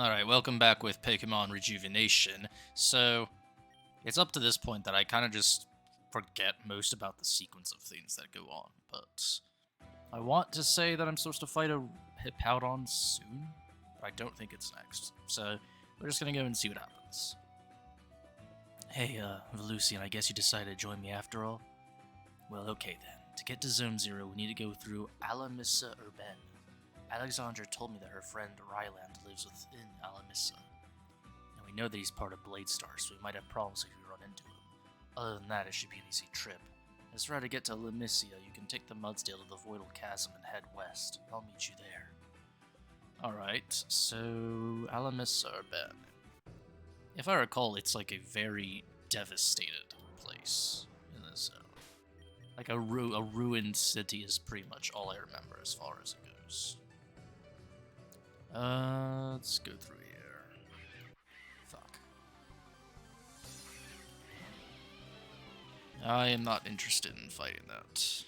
Alright, welcome back with Pokemon Rejuvenation. So, it's up to this point that I kind of just forget most about the sequence of things that go on, but I want to say that I'm supposed to fight a Hippowdon soon, but I don't think it's next. So, we're just gonna go and see what happens. Hey, Velucian, I guess you decided to join me after all? Well, okay then. To get to Zone 0, we need to go through Alamissa Urben. Alexandra told me that her friend Ryland lives within Alamissa. And we know that he's part of Bladestar, so we might have problems if we run into him. Other than that, it should be an easy trip. As for how to get to Alamissa, you can take the Mudsdale to the Voidal Chasm and head west. I'll meet you there. Alright, so Alamissa Urben. If I recall, it's like a very devastated place in this zone. Like a ruined city is pretty much all I remember as far as it goes. Let's go through here. Fuck. I am not interested in fighting that.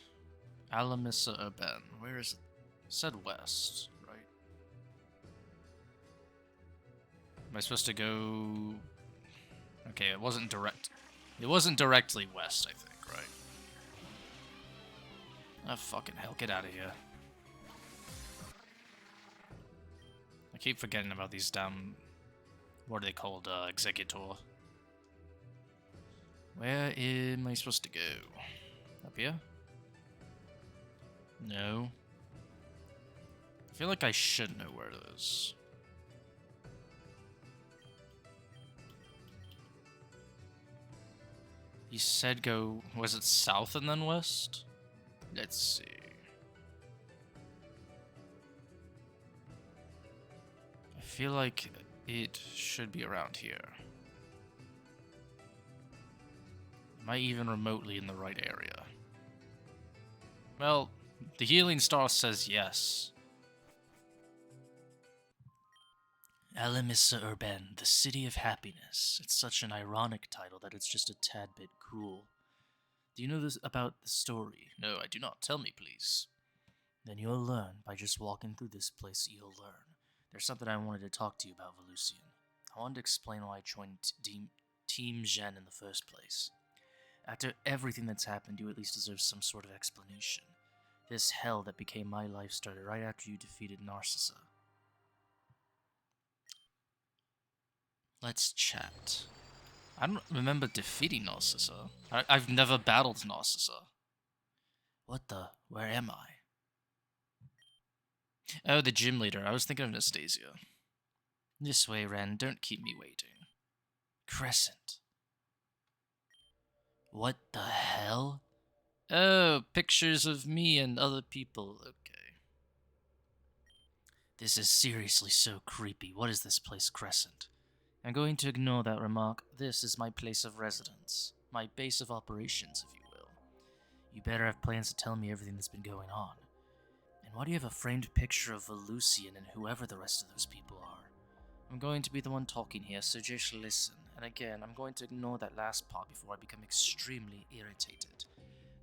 Alamissa Urben. Where is it? It said west, right? Am I supposed to go... Okay, it wasn't direct. It wasn't directly west, I think, right? Ah, fucking hell, get out of here. I keep forgetting about these damn... What are they called? Executor. Where am I supposed to go? Up here? No. I feel like I should know where it is. You said go... Was it south and then west? Let's see. I feel like it should be around here. Am I even remotely in the right area? Well, the healing star says yes. Alamissa Urben, the City of Happiness. It's such an ironic title that it's just a tad bit cruel. Do you know this about the story? No, I do not. Tell me, please. Then you'll learn. By just walking through this place, you'll learn. There's something I wanted to talk to you about, Velucian. I wanted to explain why I joined Team Xen in the first place. After everything that's happened, you at least deserve some sort of explanation. This hell that became my life started right after you defeated Narcissa. Let's chat. I don't remember defeating Narcissa. I've never battled Narcissa. What the? Where am I? Oh, the gym leader. I was thinking of Anastasia. This way, Ren. Don't keep me waiting. Crescent. What the hell? Oh, pictures of me and other people. Okay. This is seriously so creepy. What is this place, Crescent? I'm going to ignore that remark. This is my place of residence. My base of operations, if you will. You better have plans to tell me everything that's been going on. And why do you have a framed picture of Velucian and whoever the rest of those people are? I'm going to be the one talking here, so just listen. And again, I'm going to ignore that last part before I become extremely irritated.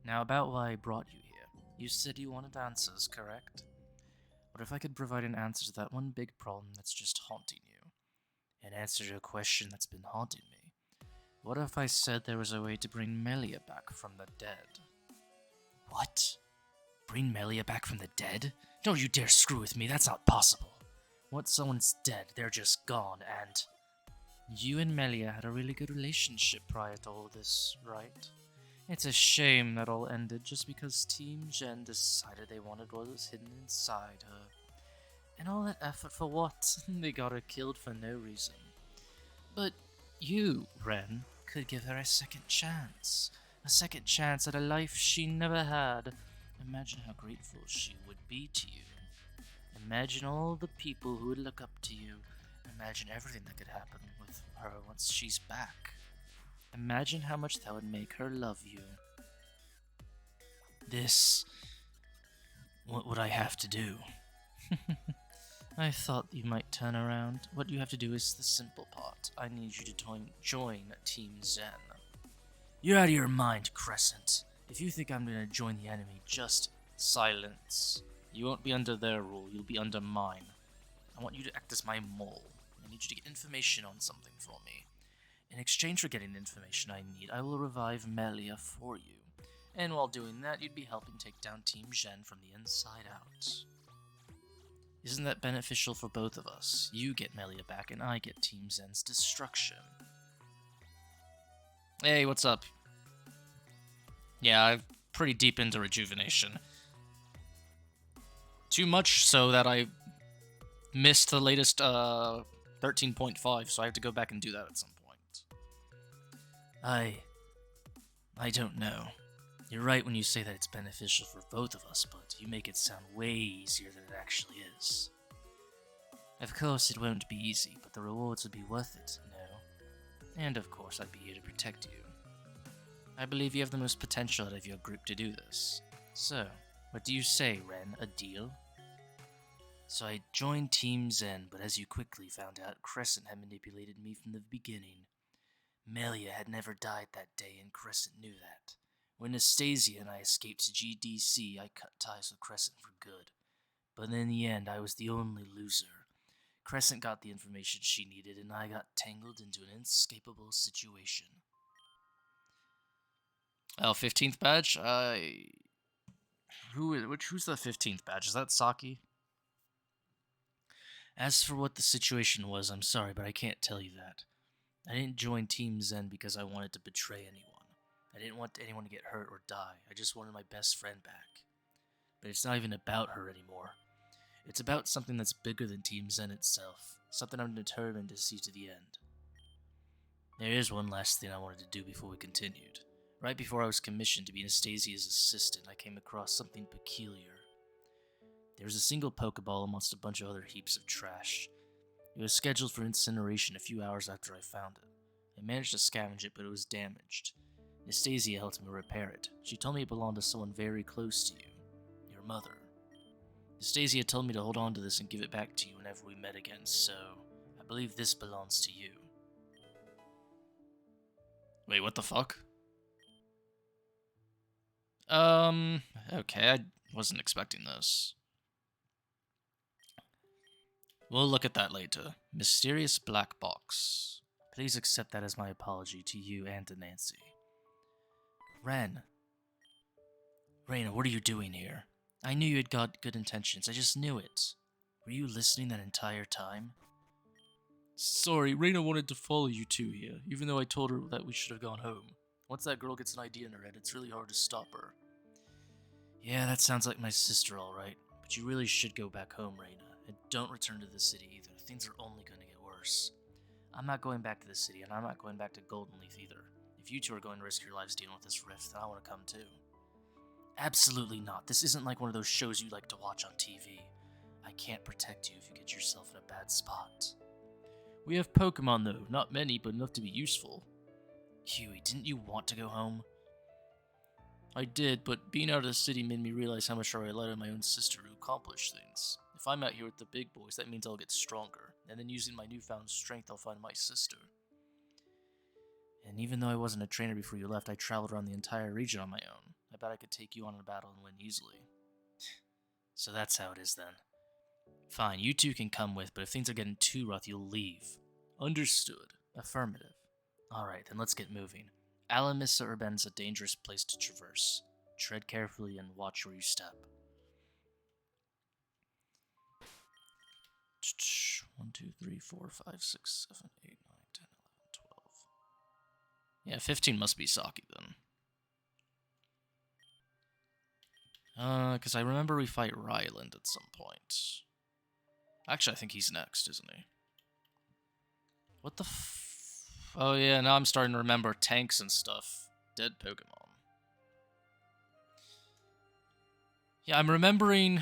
Now, about why I brought you here. You said you wanted answers, correct? What if I could provide an answer to that one big problem that's just haunting you? An answer to a question that's been haunting me. What if I said there was a way to bring Melia back from the dead? What? Bring Melia back from the dead? Don't you dare screw with me, that's not possible. Once someone's dead, they're just gone, and... You and Melia had a really good relationship prior to all this, right? It's a shame that all ended just because Team Xen decided they wanted what was hidden inside her. And all that effort for what? They got her killed for no reason. But you, Ren, could give her a second chance. A second chance at a life she never had. Imagine how grateful she would be to you. Imagine all the people who would look up to you. Imagine everything that could happen with her once she's back. Imagine how much that would make her love you. This... What would I have to do? I thought you might turn around. What you have to do is the simple part. I need you to join Team Xen. You're out of your mind, Crescent. If you think I'm gonna join the enemy, just silence. You won't be under their rule, you'll be under mine. I want you to act as my mole. need you to get information on something for me. In exchange for getting the information I need, I will revive Melia for you. And while doing that, you'd be helping take down Team Xen from the inside out. Isn't that beneficial for both of us? You get Melia back, and I get Team Xen's destruction. Hey, what's up? Yeah, I'm pretty deep into Rejuvenation. Too much so that I missed the latest 13.5, so I have to go back and do that at some point. I don't know. You're right when you say that it's beneficial for both of us, but you make it sound way easier than it actually is. Of course, it won't be easy, but the rewards would be worth it, no? And of course, I'd be here to protect you. I believe you have the most potential out of your group to do this. So, what do you say, Ren? A deal? So I joined Team Xen, but as you quickly found out, Crescent had manipulated me from the beginning. Melia had never died that day, and Crescent knew that. When Anastasia and I escaped to GDC, I cut ties with Crescent for good. But in the end, I was the only loser. Crescent got the information she needed, and I got tangled into an inescapable situation. Oh, 15th badge? Who's the 15th badge? Is that Saki? As for what the situation was, I'm sorry, but I can't tell you that. I didn't join Team Xen because I wanted to betray anyone. I didn't want anyone to get hurt or die. I just wanted my best friend back. But it's not even about her anymore. It's about something that's bigger than Team Xen itself. Something I'm determined to see to the end. There is one last thing I wanted to do before we continued. Right before I was commissioned to be Anastasia's assistant, I came across something peculiar. There was a single Pokeball amongst a bunch of other heaps of trash. It was scheduled for incineration a few hours after I found it. I managed to scavenge it, but it was damaged. Anastasia helped me repair it. She told me it belonged to someone very close to you. Your mother. Anastasia told me to hold on to this and give it back to you whenever we met again, so I believe this belongs to you. Wait, what the fuck? Okay, I wasn't expecting this. We'll look at that later. Mysterious black box. Please accept that as my apology to you and to Nancy. Ren. Reina, what are you doing here? I knew you had got good intentions. I just knew it. Were you listening that entire time? Sorry, Reina wanted to follow you two here, even though I told her that we should have gone home. Once that girl gets an idea in her head, it's really hard to stop her. Yeah, that sounds like my sister, alright. But you really should go back home, Reina. And don't return to the city either. Things are only going to get worse. I'm not going back to the city, and I'm not going back to Golden Leaf either. If you two are going to risk your lives dealing with this rift, then I want to come too. Absolutely not. This isn't like one of those shows you like to watch on TV. I can't protect you if you get yourself in a bad spot. We have Pokemon though. Not many, but enough to be useful. Huey, didn't you want to go home? I did, but being out of the city made me realize how much I relied on my own sister to accomplish things. If I'm out here with the big boys, that means I'll get stronger, and then using my newfound strength, I'll find my sister. And even though I wasn't a trainer before you left, I traveled around the entire region on my own. I bet I could take you on in a battle and win easily. So that's how it is then. Fine, you two can come with, but if things are getting too rough, you'll leave. Understood. Affirmative. Alright, then let's get moving. Alamissa Urben is a dangerous place to traverse. Tread carefully and watch where you step. 1, 2, 3, 4, 5, 6, 7, 8, 9, 10, 11, 12. Yeah, 15 must be Saki then. Because I remember we fight Ryland at some point. Actually, I think he's next, isn't he? What the Oh yeah, now I'm starting to remember tanks and stuff. Dead Pokemon. Yeah, I'm remembering...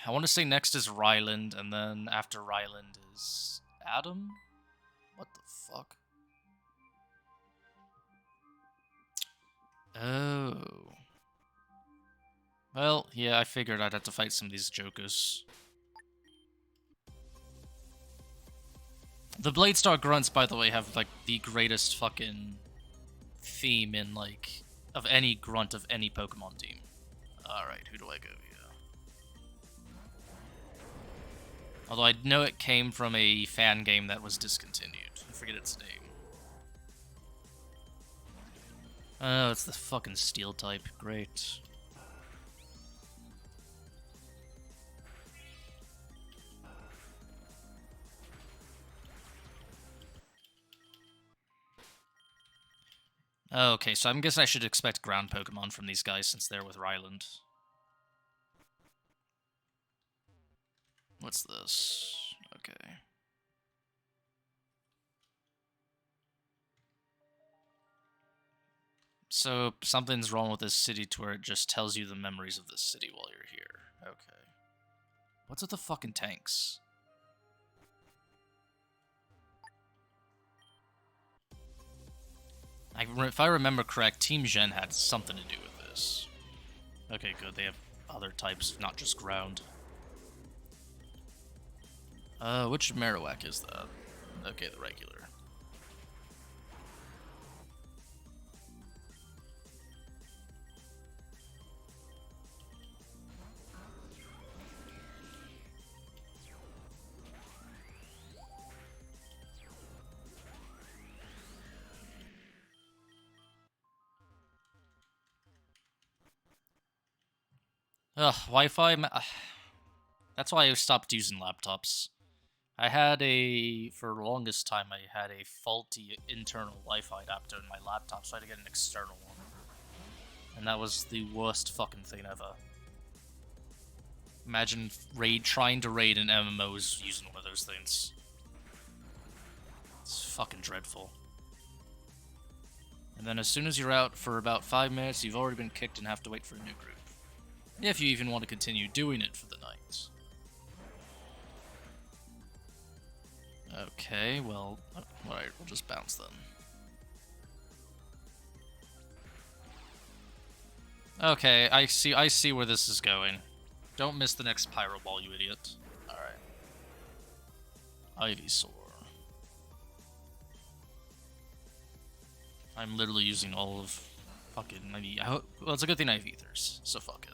I want to say next is Ryland, and then after Ryland is... Adam? What the fuck? Oh. Well, yeah, I figured I'd have to fight some of these jokers. The Bladestar grunts, by the way, have, like, the greatest fucking theme in, like, of any grunt of any Pokemon team. Alright, who do I go here? Although I know it came from a fan game that was discontinued. I forget its name. Oh, it's the fucking steel type. Great. Okay, so I'm guessing I should expect ground Pokemon from these guys since they're with Ryland. What's this? Okay. So something's wrong with this city to where it just tells you the memories of this city while you're here. Okay. What's with the fucking tanks? If I remember correct, Team Xen had something to do with this. Okay, good. They have other types, not just ground. Which Marowak is that? Okay, the regular. Ugh, Wi-Fi. That's why I stopped using laptops. I had for the longest time, I had a faulty internal Wi-Fi adapter in my laptop, so I had to get an external one. And that was the worst fucking thing ever. Imagine trying to raid an MMOs using one of those things. It's fucking dreadful. And then as soon as you're out for about 5 minutes, you've already been kicked and have to wait for a new group. If you even want to continue doing it for the night. Okay, well, alright, we'll just bounce then. Okay, I see where this is going. Don't miss the next Pyro Ball, you idiot. Alright. Ivysaur. I'm literally using all of fucking well, it's a good thing I have ethers, so fuck it.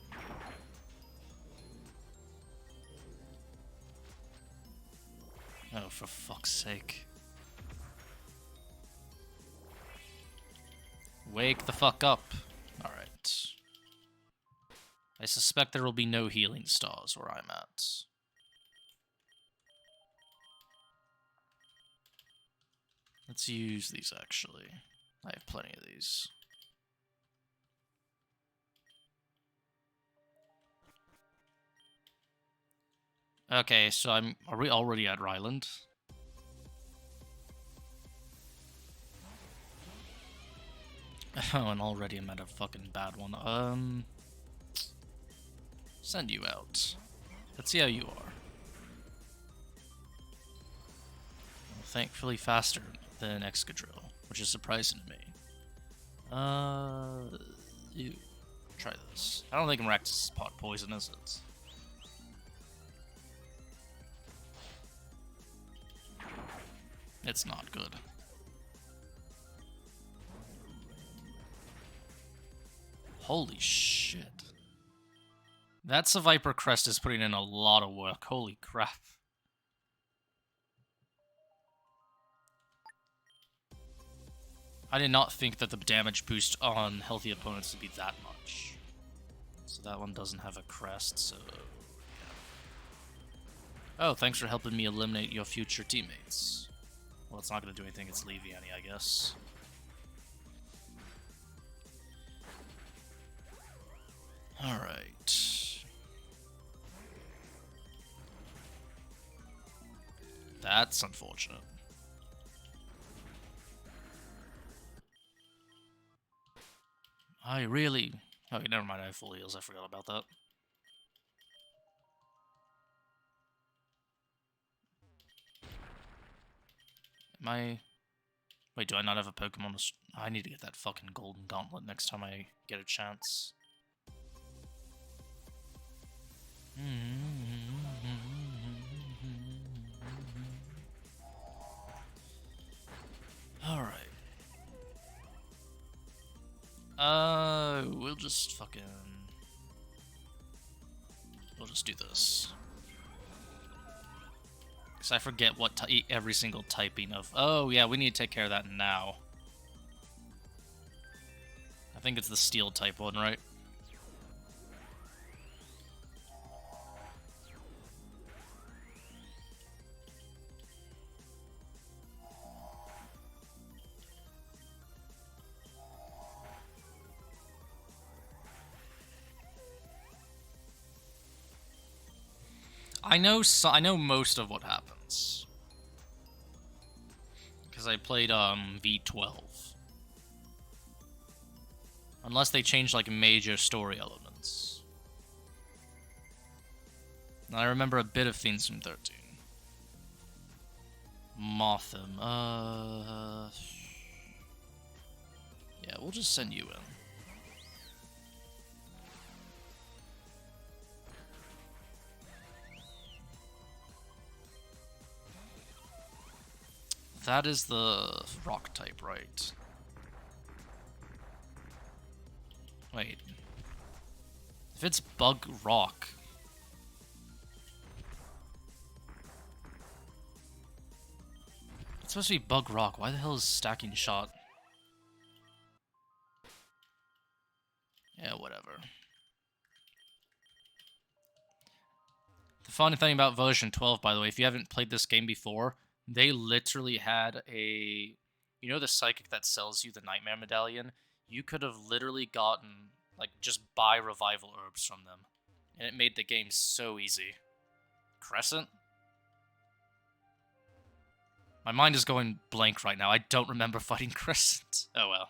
Oh, for fuck's sake. Wake the fuck up. Alright. I suspect there will be no healing stars where I'm at. Let's use these, actually. I have plenty of these. Okay, so are we already at Ryland? Oh, and already I'm at a fucking bad one. Send you out. Let's see how you are. Well, thankfully faster than Excadrill, which is surprising to me. You try this. I don't think Maractus is pot poison, is it? It's not good. Holy shit. That's a Viper Crest is putting in a lot of work. Holy crap. I did not think that the damage boost on healthy opponents would be that much. So that one doesn't have a crest, so... Oh, thanks for helping me eliminate your future teammates. Well, it's not going to do anything, it's Leviani, I guess. Alright. That's unfortunate. I really... Okay, never mind, I have full heals, I forgot about that. Wait, do I not have a Pokemon? I need to get that fucking golden gauntlet next time I get a chance. Alright. We'll just fucking... We'll just do this. Because I forget what every single typing of... Oh, yeah, we need to take care of that now. I think it's the steel type one, right? I know most of what happens. Because I played V12. Unless they change like major story elements. And I remember a bit of things from 13. Motham. Yeah, we'll just send you in. That is the rock type, right? Wait. If it's bug rock... It's supposed to be bug rock. Why the hell is stacking shot? Yeah, whatever. The funny thing about version 12, by the way, if you haven't played this game before, they literally had a... You know the psychic that sells you the Nightmare Medallion? You could have literally gotten, like, just buy revival herbs from them. And it made the game so easy. Crescent? My mind is going blank right now. I don't remember fighting Crescent. Oh well.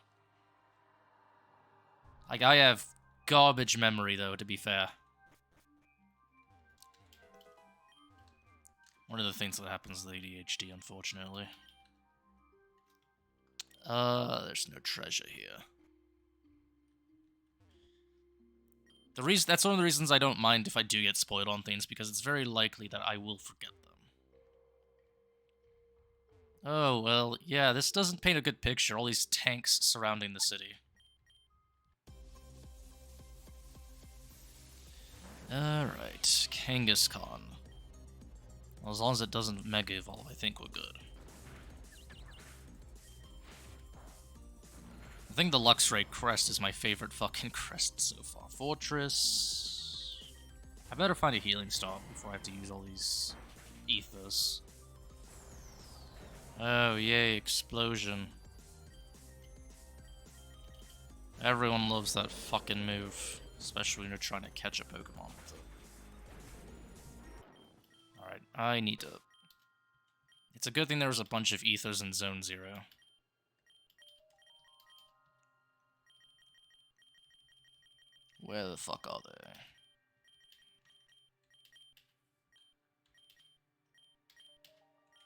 Like, I have garbage memory, though, to be fair. One of the things that happens with ADHD, unfortunately. There's no treasure here. That's one of the reasons I don't mind if I do get spoiled on things, because it's very likely that I will forget them. Oh, well, yeah, this doesn't paint a good picture, all these tanks surrounding the city. Alright, Kangaskhan. Well, as long as it doesn't Mega Evolve, I think we're good. I think the Luxray crest is my favorite fucking crest so far. Fortress... I better find a healing star before I have to use all these ethers. Oh, yay, explosion. Everyone loves that fucking move, especially when you're trying to catch a Pokemon with it. Alright, I need to... It's a good thing there was a bunch of ethers in Zone 0. Where the fuck are they?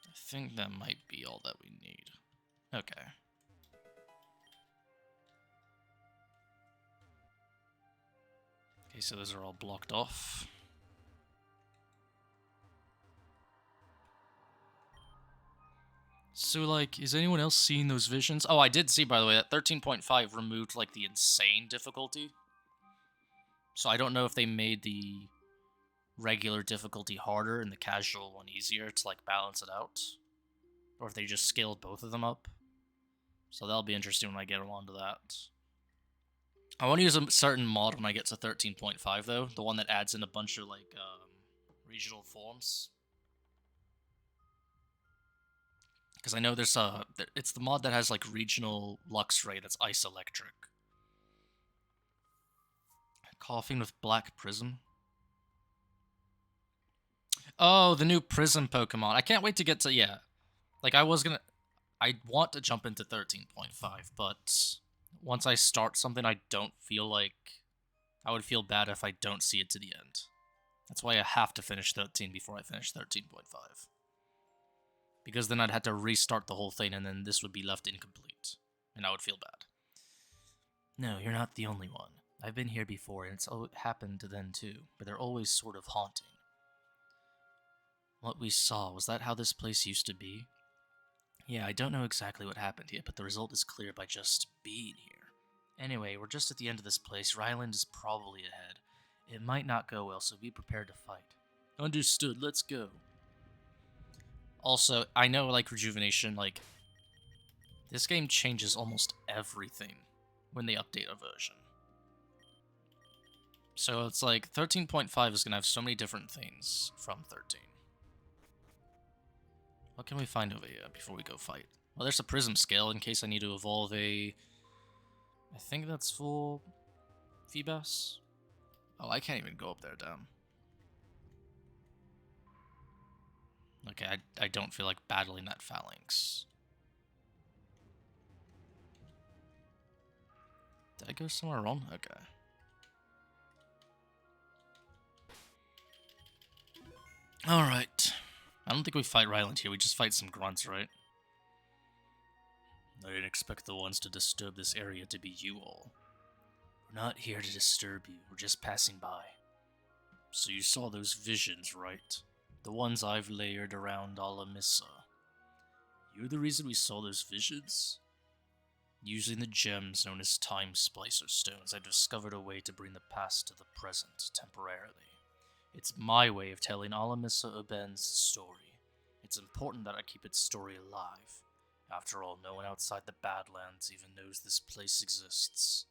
I think that might be all that we need. Okay. Okay, so those are all blocked off. So, like, is anyone else seeing those visions? Oh, I did see, by the way, that 13.5 removed, like, the insane difficulty. So I don't know if they made the regular difficulty harder and the casual one easier to, like, balance it out. Or if they just scaled both of them up. So that'll be interesting when I get along to that. I want to use a certain mod when I get to 13.5, though. The one that adds in a bunch of, like, regional forms. Because I know there's it's the mod that has, like, regional Luxray that's ice electric. Coughing with Black Prism. Oh, the new Prism Pokemon. I can't wait to get to, yeah. Like, I want to jump into 13.5, but once I start something, I don't feel like... I would feel bad if I don't see it to the end. That's why I have to finish 13 before I finish 13.5. Because then I'd have to restart the whole thing, and then this would be left incomplete. And I would feel bad. No, you're not the only one. I've been here before, and it's happened to them too, but they're always sort of haunting. What we saw, was that how this place used to be? Yeah, I don't know exactly what happened here, but the result is clear by just being here. Anyway, we're just at the end of this place. Ryland is probably ahead. It might not go well, so be prepared to fight. Understood, let's go. Also, I know, like, Rejuvenation, like, this game changes almost everything when they update a version. So it's like 13.5 is going to have so many different things from 13. What can we find over here before we go fight? Well, there's a prism scale in case I need to evolve a... I think that's for Phoebus. Oh, I can't even go up there, damn. Okay, I don't feel like battling that phalanx. Did I go somewhere wrong? Okay. Alright. I don't think we fight Ryland here, we just fight some grunts, right? I didn't expect the ones to disturb this area to be you all. We're not here to disturb you, we're just passing by. So you saw those visions, right? The ones I've layered around Alamissa. You're the reason we saw those visions? Using the gems known as Time Splicer Stones, I discovered a way to bring the past to the present, temporarily. It's my way of telling Alamissa Urben's story. It's important that I keep its story alive. After all, no one outside the Badlands even knows this place exists.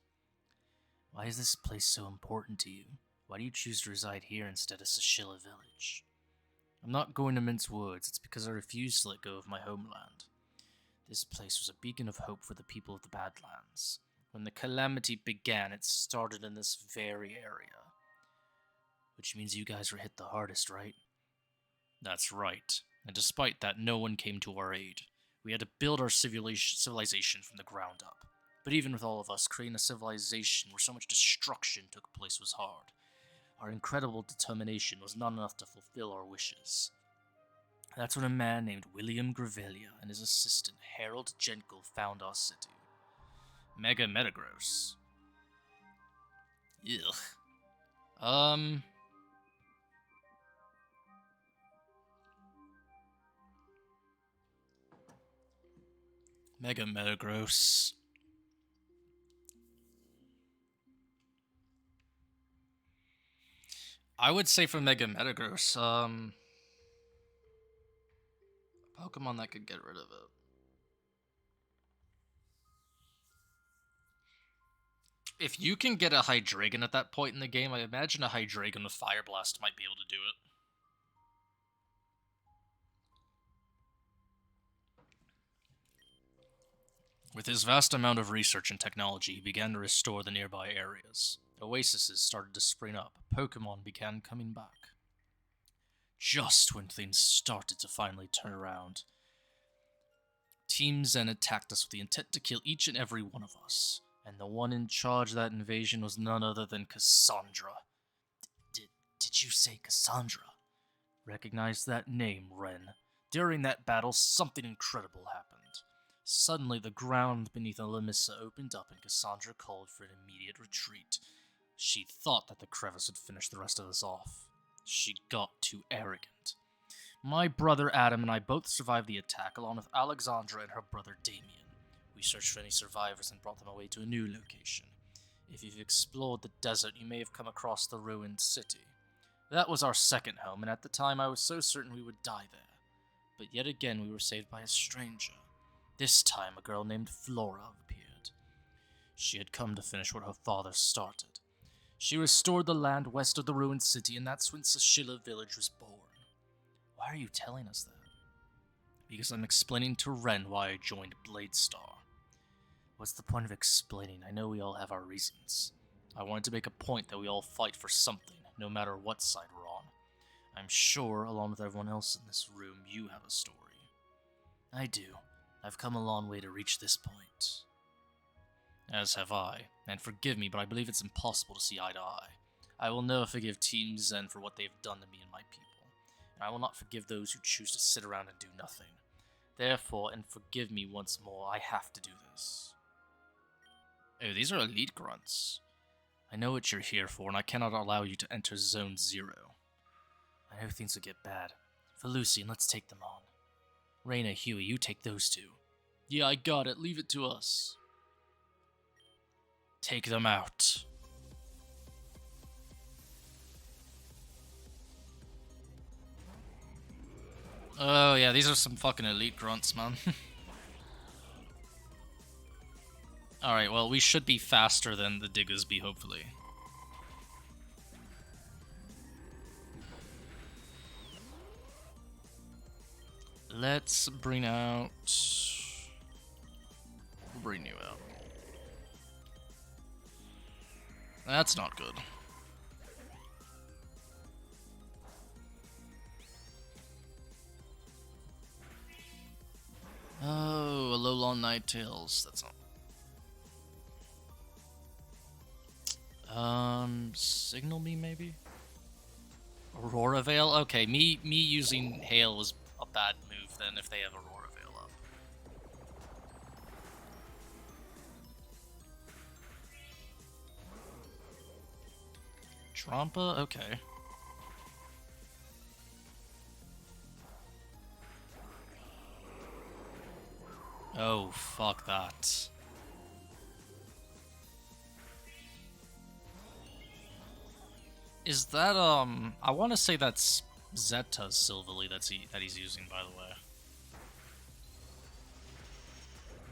Why is this place so important to you? Why do you choose to reside here instead of Sashila Village? I'm not going to mince words, it's because I refuse to let go of my homeland. This place was a beacon of hope for the people of the Badlands. When the calamity began, it started in this very area. Which means you guys were hit the hardest, right? That's right. And despite that, no one came to our aid. We had to build our civilization from the ground up. But even with all of us, creating a civilization where so much destruction took place was hard. Our incredible determination was not enough to fulfill our wishes. That's when a man named William Gravelia and his assistant Harold Jenkel found our city. Mega Metagross. Ugh. Mega Metagross. I would say for Mega Metagross, Pokemon that could get rid of it. If you can get a Hydreigon at that point in the game, I imagine a Hydreigon with Fire Blast might be able to do it. With his vast amount of research and technology, he began to restore the nearby areas. Oases started to spring up. Pokemon began coming back. Just when things started to finally turn around, Team Xen attacked us with the intent to kill each and every one of us. And the one in charge of that invasion was none other than Cassandra. Did you say Cassandra? Recognize that name, Ren. During that battle, something incredible happened. Suddenly, the ground beneath Alamissa opened up and Cassandra called for an immediate retreat. She thought that the crevice would finish the rest of us off. She got too arrogant. My brother Adam and I both survived the attack, along with Alexandra and her brother Damien. We searched for any survivors and brought them away to a new location. If you've explored the desert, you may have come across the ruined city. That was our second home, and at the time I was so certain we would die there. But yet again we were saved by a stranger. This time a girl named Flora appeared. She had come to finish what her father started. She restored the land west of the ruined city, and that's when Sashila Village was born. Why are you telling us that? Because I'm explaining to Ren why I joined Bladestar. What's the point of explaining? I know we all have our reasons. I wanted to make a point that we all fight for something, no matter what side we're on. I'm sure, along with everyone else in this room, you have a story. I do. I've come a long way to reach this point. As have I, and forgive me, but I believe it's impossible to see eye to eye. I will never forgive Team Xen for what they've done to me and my people, and I will not forgive those who choose to sit around and do nothing. Therefore, and forgive me once more, I have to do this. Oh, these are elite grunts. I know what you're here for, and I cannot allow you to enter Zone 0. I know things will get bad. For Lucy, let's take them on. Reina, Huey, you take those two. Yeah, I got it. Leave it to us. Take them out. Oh yeah, these are some fucking elite grunts, man. Alright, well, we should be faster than the diggers be, hopefully. Let's bring out... We'll bring you out. That's not good. Oh, a Lowlawn Nighttails. That's not... Signal me, maybe? Aurora Veil? Okay, me using Hail was a bad move then if they have Aurora Veil up. Trampa? Okay. Oh, fuck that. Is that, I want to say that's Zeta's Silverly that he's using, by the way.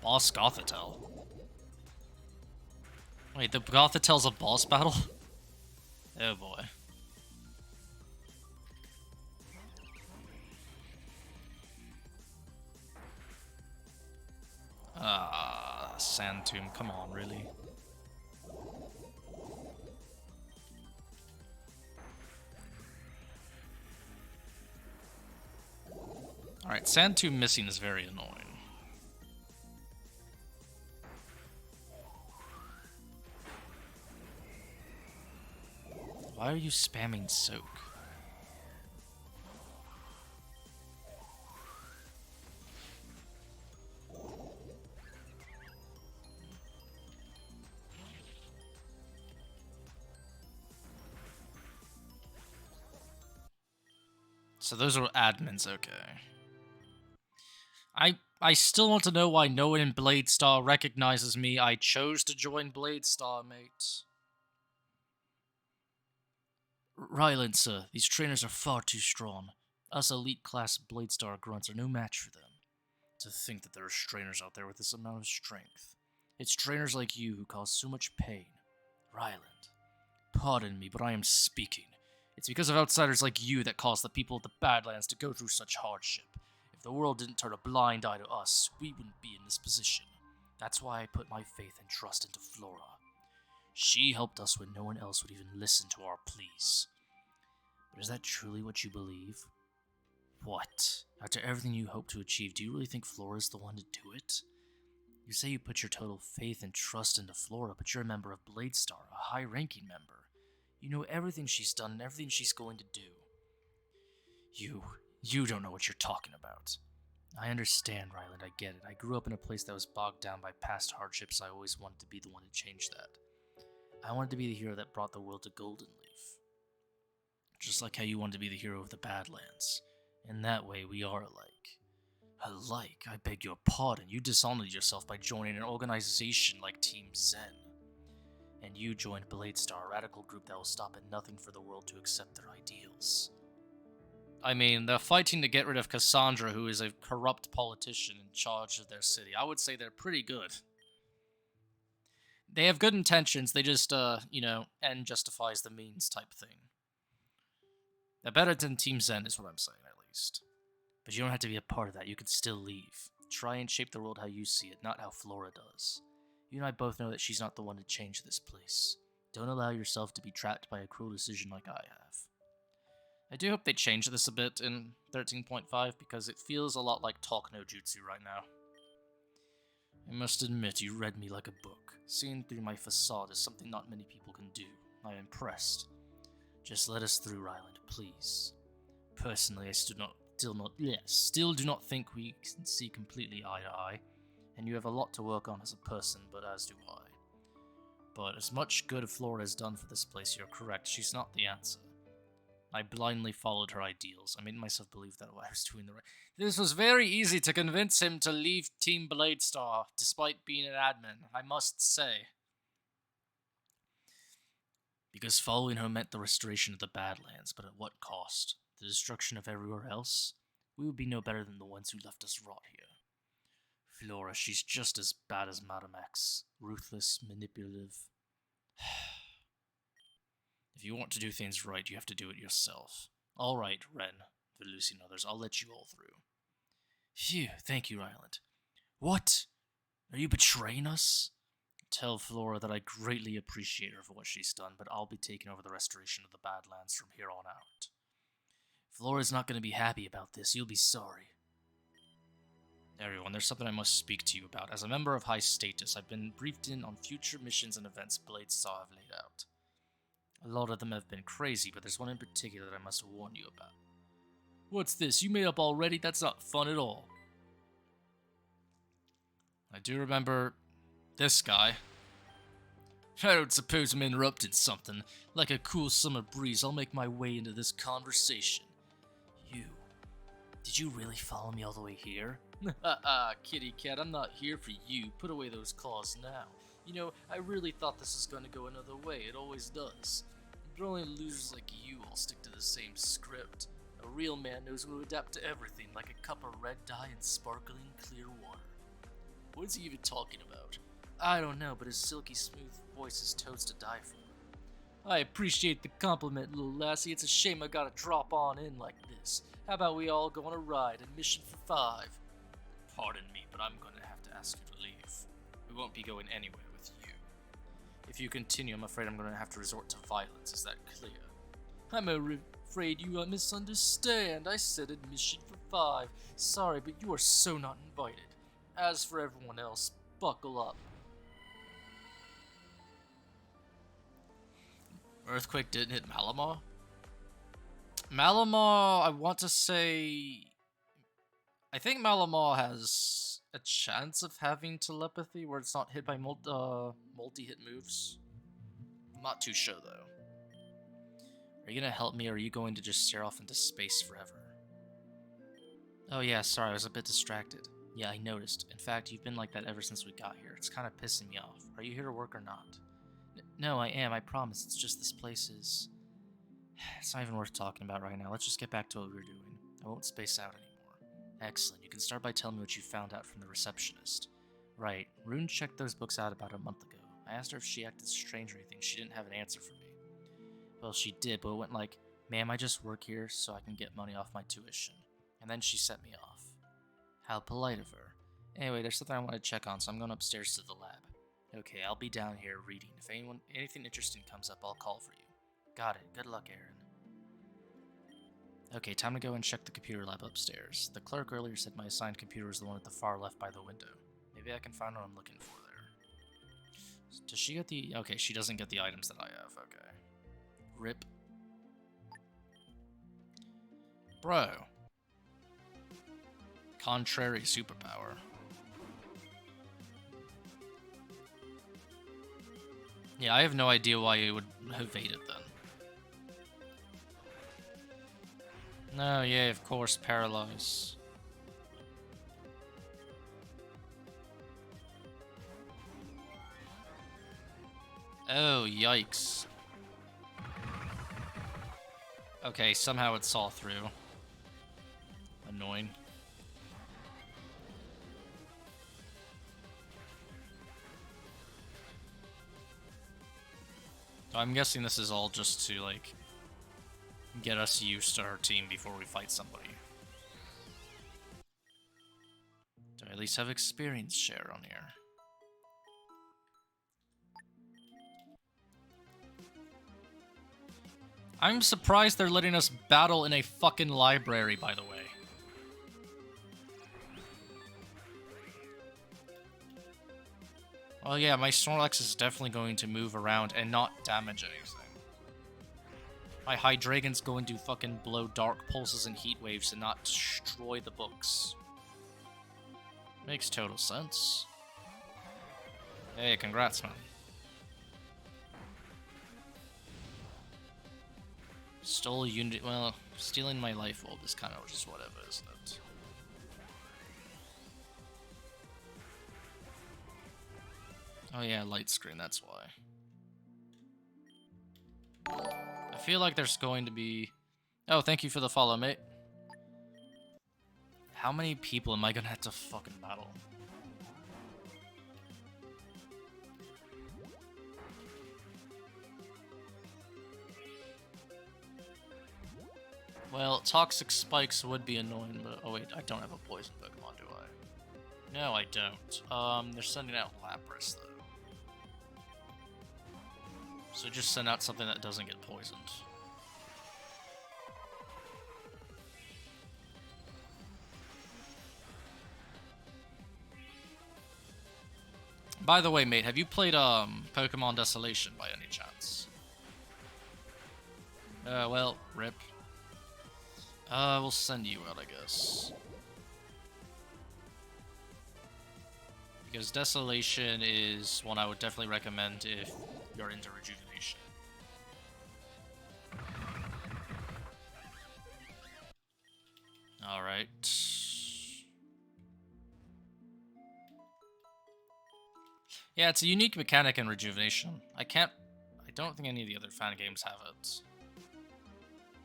Boss Gothitelle? Wait, the Gothitelle's a boss battle? Oh boy. Sand Tomb, come on, really? Alright, Sand Tomb missing is very annoying. Why are you spamming Soak? So those are admins, okay. I still want to know why no one in Bladestar recognizes me. I chose to join Bladestar, mate. Ryland, sir, these trainers are far too strong. Us elite-class Bladestar grunts are no match for them. To think that there are trainers out there with this amount of strength. It's trainers like you who cause so much pain. Ryland, pardon me, but I am speaking. It's because of outsiders like you that cause the people of the Badlands to go through such hardship. If the world didn't turn a blind eye to us, we wouldn't be in this position. That's why I put my faith and trust into Flora. She helped us when no one else would even listen to our pleas. But is that truly what you believe? What? After everything you hope to achieve, do you really think Flora's the one to do it? You say you put your total faith and trust into Flora, but you're a member of Bladestar, a high-ranking member. You know everything she's done and everything she's going to do. You don't know what you're talking about. I understand, Ryland, I get it. I grew up in a place that was bogged down by past hardships. I always wanted to be the one to change that. I wanted to be the hero that brought the world to Golden Leaf. Just like how you wanted to be the hero of the Badlands. In that way, we are alike. Alike? I beg your pardon. You dishonored yourself by joining an organization like Team Xen. And you joined Bladestar, a radical group that will stop at nothing for the world to accept their ideals. I mean, they're fighting to get rid of Cassandra, who is a corrupt politician in charge of their city. I would say they're pretty good. They have good intentions, they just, end justifies the means type thing. They're better than Team Xen, is what I'm saying, at least. But you don't have to be a part of that, you can still leave. Try and shape the world how you see it, not how Flora does. You and I both know that she's not the one to change this place. Don't allow yourself to be trapped by a cruel decision like I have. I do hope they change this a bit in 13.5, because it feels a lot like Talk No Jutsu right now. I must admit, you read me like a book. Seeing through my facade is something not many people can do. I am impressed. Just let us through, Ryland, please. Personally, I still do not think we can see completely eye to eye, and you have a lot to work on as a person, but as do I. But as much good as Flora has done for this place, you're correct, she's not the answer. I blindly followed her ideals. I made myself believe that I was doing the right... This was very easy to convince him to leave Team Bladestar, despite being an admin, I must say. Because following her meant the restoration of the Badlands, but at what cost? The destruction of everywhere else? we would be no better than the ones who left us rot here. Flora, she's just as bad as Madame X. Ruthless, manipulative. If you want to do things right, you have to do it yourself. All right, Ren, Lucy and others, I'll let you all through. Phew, thank you, Ryland. What? Are you betraying us? Tell Flora that I greatly appreciate her for what she's done, but I'll be taking over the restoration of the Badlands from here on out. Flora's not going to be happy about this. You'll be sorry. Everyone, there's something I must speak to you about. As a member of high status, I've been briefed in on future missions and events Bladestar have laid out. A lot of them have been crazy, but there's one in particular that I must warn you about. What's this? You made up already? That's not fun at all. I do remember this guy. I don't suppose I'm interrupting something. Like a cool summer breeze, I'll make my way into this conversation. You. Did you really follow me all the way here? Kitty cat, I'm not here for you. Put away those claws now. You know, I really thought this was going to go another way. It always does. But only losers like you all stick to the same script. A real man knows when to adapt to everything, like a cup of red dye and sparkling clear water. What is he even talking about? I don't know, but his silky smooth voice is toads to die for. I appreciate the compliment, little lassie. It's a shame I gotta drop on in like this. How about we all go on a ride and mission for 5? Pardon me, but I'm gonna have to ask you to leave. We won't be going anywhere with you. If you continue, I'm afraid I'm gonna have to resort to violence. Is that clear? I'm afraid you misunderstand. I said admission for 5. Sorry, but you are so not invited. As for everyone else, buckle up. Earthquake didn't hit Malamar? Malamar, I want to say... I think Malamar has a chance of having telepathy where it's not hit by multi-hit moves. I'm not too sure, though. Are you gonna help me, or are you going to just stare off into space forever? Oh yeah, sorry, I was a bit distracted. Yeah, I noticed. In fact, you've been like that ever since we got here. It's kind of pissing me off. Are you here to work or not? No, I am, I promise. It's just this place is... It's not even worth talking about right now. Let's just get back to what we were doing. I won't space out anymore. Excellent. You can start by telling me what you found out from the receptionist. Right. Rune checked those books out about a month ago. I asked her if she acted strange or anything. She didn't have an answer for me. Well, she did, but it went like, ma'am, I just work here so I can get money off my tuition. And then she sent me off. How polite of her. Anyway, there's something I want to check on, so I'm going upstairs to the lab. Okay, I'll be down here reading. If anything interesting comes up, I'll call for you. Got it. Good luck, Erin. Okay, time to go and check the computer lab upstairs. The clerk earlier said my assigned computer is the one at the far left by the window. Maybe I can find what I'm looking for there. Does she get the... Okay, she doesn't get the items that I have. Okay. Rip. Bro. Contrary superpower. Yeah, I have no idea why it would evade it then. No, yeah, of course, paralyze. Oh, yikes. Okay, somehow it saw through. Annoying. I'm guessing this is all just to, like, get us used to her team before we fight somebody. Do I at least have experience share on here? I'm surprised they're letting us battle in a fucking library, by the way. Well, yeah, my Snorlax is definitely going to move around and not damage anything. My Hydreigon's going to fucking blow dark pulses and heat waves and not destroy the books. Makes total sense. Hey, congrats, man. Stole a unit. Well, stealing my life orb is kind of just whatever, isn't it? Oh yeah, light screen, that's why. I feel like there's going to be... Oh, thank you for the follow, mate. How many people am I gonna have to fucking battle? Well, toxic spikes would be annoying, but oh wait, I don't have a poison Pokemon, do I? No, I don't. They're sending out Lapras though. So just send out something that doesn't get poisoned. By the way, mate, have you played Pokemon Desolation by any chance? Well, rip. We'll send you out, I guess. Because Desolation is one I would definitely recommend if you're into Rejuvenation. Alright. Yeah, it's a unique mechanic in Rejuvenation. I don't think any of the other fan games have it.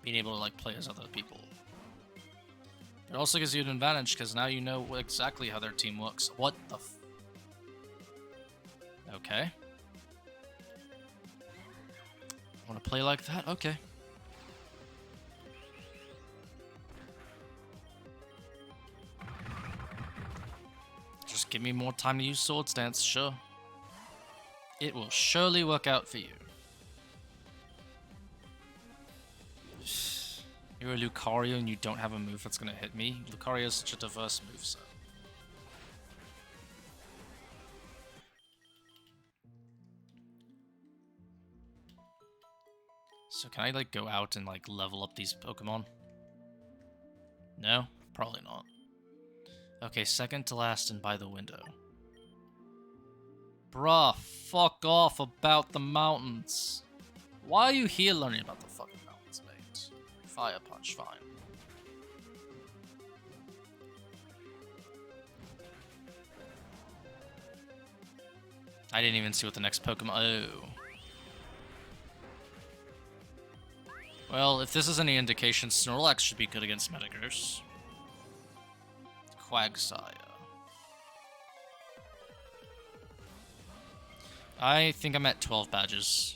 Being able to, like, play as other people. It also gives you an advantage, because now you know exactly how their team works. What the f... Okay. Want to play like that? Okay. Just give me more time to use Sword Stance, sure. It will surely work out for you. You're a Lucario and you don't have a move that's gonna hit me? Lucario is such a diverse moveset. So can I like go out and like level up these Pokemon? No? Probably not. Okay, second to last and by the window. Bruh, fuck off about the mountains. Why are you here learning about the fucking mountains, mate? Fire Punch, fine. I didn't even see what the next Pokemon... Oh. Well, if this is any indication, Snorlax should be good against Metagross. Quagsire. I think I'm at 12 badges.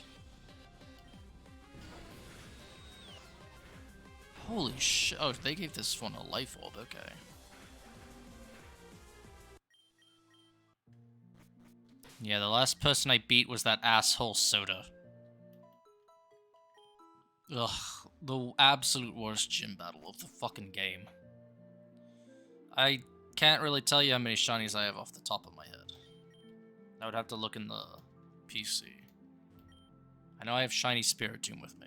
Holy shit. Oh, they gave this one a life orb, okay. Yeah, the last person I beat was that asshole Soda. Ugh, the absolute worst gym battle of the fucking game. I can't really tell you how many shinies I have off the top of my head. I would have to look in the PC. I know I have shiny Spiritomb with me.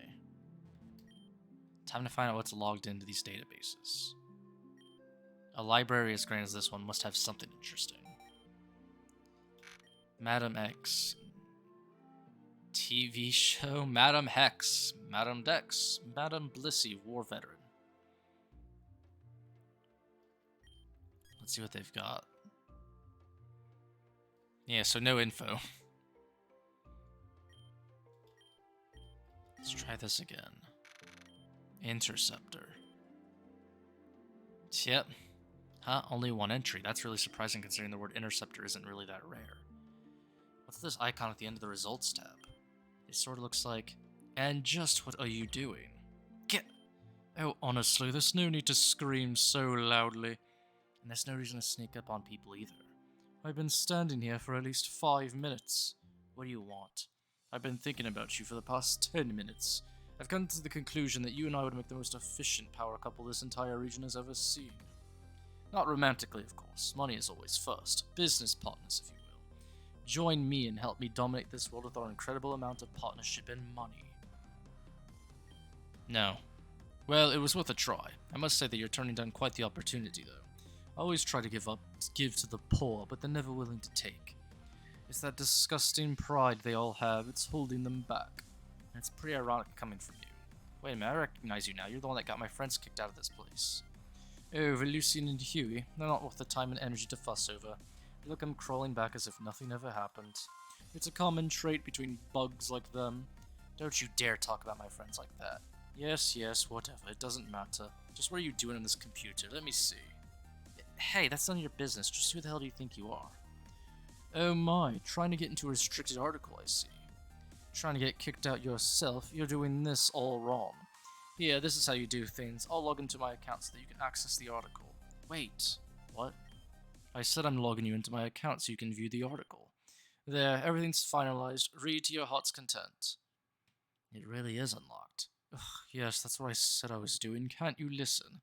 Time to find out what's logged into these databases. A library as grand as this one must have something interesting. Madam X. TV show Madam Hex. Madam Dex. Madam Blissey, war veteran. Let's see what they've got. Yeah, so no info. Let's try this again. Interceptor. Yep. Huh? Only one entry. That's really surprising considering the word interceptor isn't really that rare. What's this icon at the end of the results tab? It sort of looks like, and just what are you doing? Get... Oh, honestly, there's no need to scream so loudly. And there's no reason to sneak up on people either. I've been standing here for at least 5 minutes. What do you want? I've been thinking about you for the past 10 minutes. I've come to the conclusion that you and I would make the most efficient power couple this entire region has ever seen. Not romantically, of course. Money is always first. Business partners, if you will. Join me and help me dominate this world with our incredible amount of partnership and money. No. Well, it was worth a try. I must say that you're turning down quite the opportunity, though. I always try to give to the poor, but they're never willing to take. It's that disgusting pride they all have, it's holding them back. And it's pretty ironic coming from you. Wait a minute, I recognize you now. You're the one that got my friends kicked out of this place. Oh, Melia and Huey. They're not worth the time and energy to fuss over. Look, I'm crawling back as if nothing ever happened. It's a common trait between bugs like them. Don't you dare talk about my friends like that. Yes, whatever. It doesn't matter. Just what are you doing on this computer? Let me see. Hey, that's none of your business. Just who the hell do you think you are? Oh my, trying to get into a restricted article, I see. Trying to get kicked out yourself, you're doing this all wrong. Here, this is how you do things. I'll log into my account so that you can access the article. Wait, what? I said I'm logging you into my account so you can view the article. There, everything's finalized. Read to your heart's content. It really is unlocked. Ugh, yes, that's what I said I was doing. Can't you listen?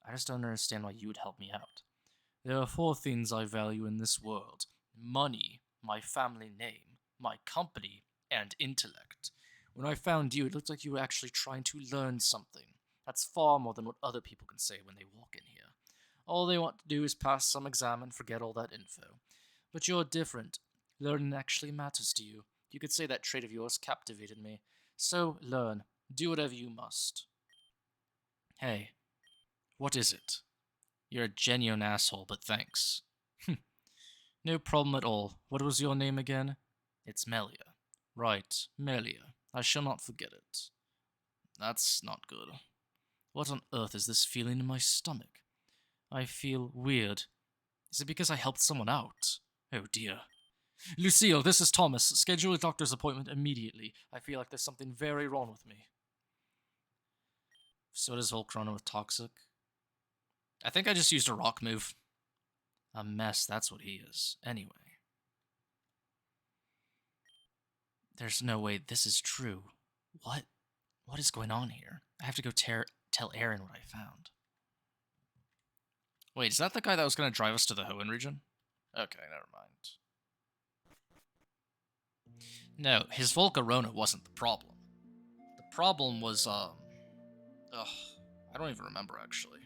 I just don't understand why you would help me out. There are 4 things I value in this world. Money, my family name, my company, and intellect. When I found you, it looked like you were actually trying to learn something. That's far more than what other people can say when they walk in here. All they want to do is pass some exam and forget all that info. But you're different. Learning actually matters to you. You could say that trait of yours captivated me. So, learn. Do whatever you must. Hey, what is it? You're a genuine asshole, but thanks. No problem at all. What was your name again? It's Melia. Right, Melia. I shall not forget it. That's not good. What on earth is this feeling in my stomach? I feel weird. Is it because I helped someone out? Oh dear. Lucille, this is Thomas. Schedule a doctor's appointment immediately. I feel like there's something very wrong with me. So does Volcrona with Toxic. I think I just used a rock move. A mess, that's what he is. Anyway. There's no way this is true. What? What is going on here? I have to go tell Erin what I found. Wait, is that the guy that was going to drive us to the Hoenn region? Okay, never mind. No, his Volcarona wasn't the problem. The problem was, I don't even remember, actually.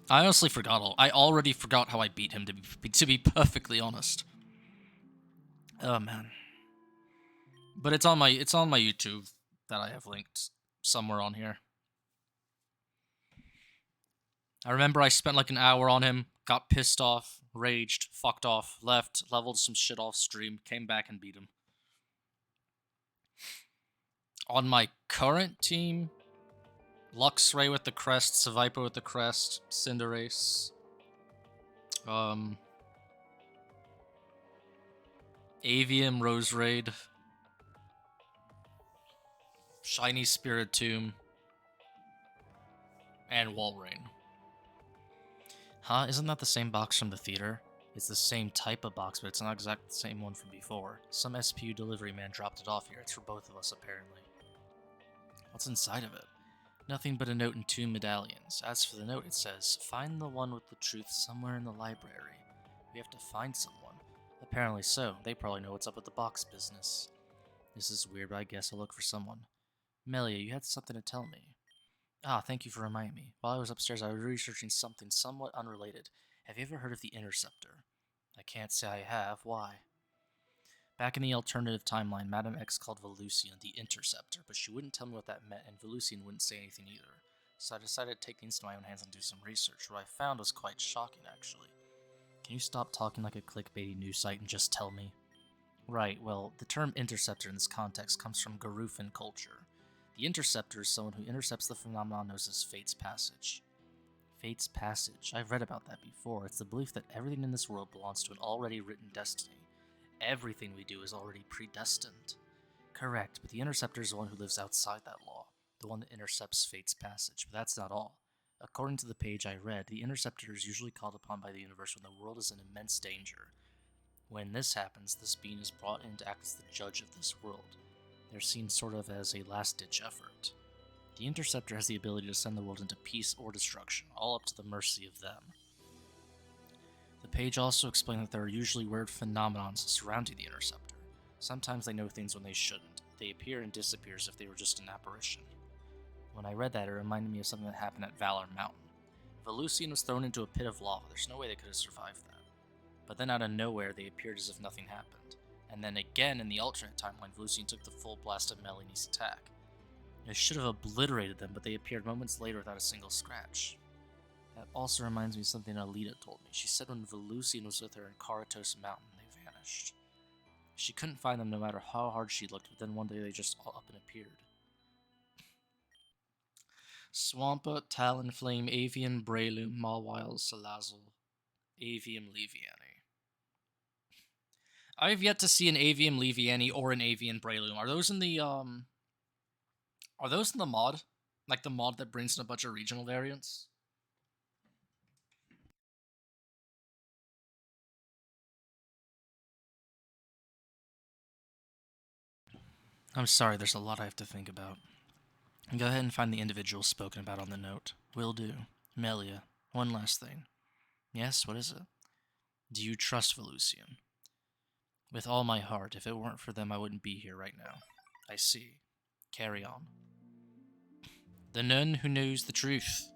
I honestly forgot I already forgot how I beat him, to be perfectly honest. Oh, man. But it's on my YouTube that I have linked somewhere on here. I remember I spent like an hour on him, got pissed off, raged, fucked off, left, leveled some shit off stream, came back and beat him. On my current team, Luxray with the crest, Seviper with the crest, Cinderace, Avium, Roserade, Shiny Spiritomb, and Walrein. Huh? Isn't that the same box from the theater? It's the same type of box, but it's not exactly the same one from before. Some SPU delivery man dropped it off here. It's for both of us, apparently. What's inside of it? Nothing but a note and 2 medallions. As for the note, it says, "Find the one with the truth somewhere in the library." We have to find someone. Apparently so. They probably know what's up with the box business. This is weird, but I guess I'll look for someone. Melia, you had something to tell me. Ah, thank you for reminding me. While I was upstairs, I was researching something somewhat unrelated. Have you ever heard of the Interceptor? I can't say I have. Why? Back in the alternative timeline, Madame X called Velusian the Interceptor, but she wouldn't tell me what that meant, and Velusian wouldn't say anything either. So I decided to take things into my own hands and do some research. What I found was quite shocking, actually. Can you stop talking like a clickbaity news site and just tell me? Right, well, the term interceptor in this context comes from Garufan culture. The interceptor is someone who intercepts the phenomenon known as Fate's Passage. Fate's Passage. I've read about that before. It's the belief that everything in this world belongs to an already written destiny. Everything we do is already predestined. Correct, but the Interceptor is the one who lives outside that law, the one that intercepts Fate's Passage, but that's not all. According to the page I read, the Interceptor is usually called upon by the universe when the world is in immense danger. When this happens, this being is brought in to act as the judge of this world. They're seen sort of as a last-ditch effort. The Interceptor has the ability to send the world into peace or destruction, all up to the mercy of them. The page also explained that there are usually weird phenomenons surrounding the Interceptor. Sometimes they know things when they shouldn't. They appear and disappear as if they were just an apparition. When I read that, it reminded me of something that happened at Valor Mountain. Velusian was thrown into a pit of lava. There's no way they could have survived that. But then out of nowhere, they appeared as if nothing happened. And then again, in the alternate timeline, Velusian took the full blast of Melanie's attack. It should have obliterated them, but they appeared moments later without a single scratch. That also reminds me of something Alita told me. She said when Velusian was with her in Karatos Mountain, they vanished. She couldn't find them no matter how hard she looked, but then one day they just all up and appeared. Swampa, Talonflame, Avian, Breloom, Mawile, Salazzle, Avium, Leviani. I have yet to see an Avium Leviani or an Avian Breloom. Are those in the mod? Like the mod that brings in a bunch of regional variants? I'm sorry, there's a lot I have to think about. Go ahead and find the individuals spoken about on the note. Will do. Melia, one last thing. Yes, what is it? Do you trust Velusian? With all my heart. If it weren't for them, I wouldn't be here right now. I see. Carry on. The nun who knows the truth.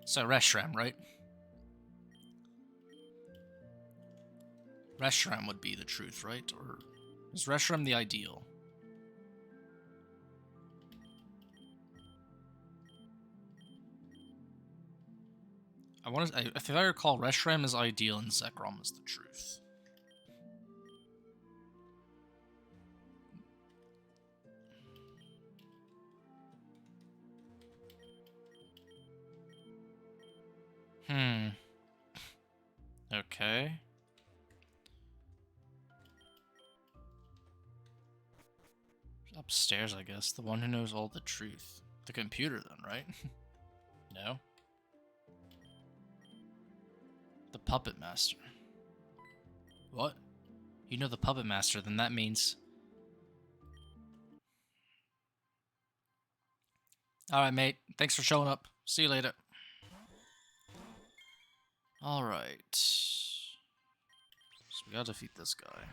So, Reshiram, right? Reshiram would be the truth, right? Or is Reshiram the ideal? If I recall, Reshiram is ideal and Zekrom is the truth. Okay. Upstairs, I guess. The one who knows all the truth. The computer, then, right? No? The Puppet Master. What? You know the Puppet Master, then that means... Alright, mate. Thanks for showing up. See you later. Alright. So we gotta defeat this guy.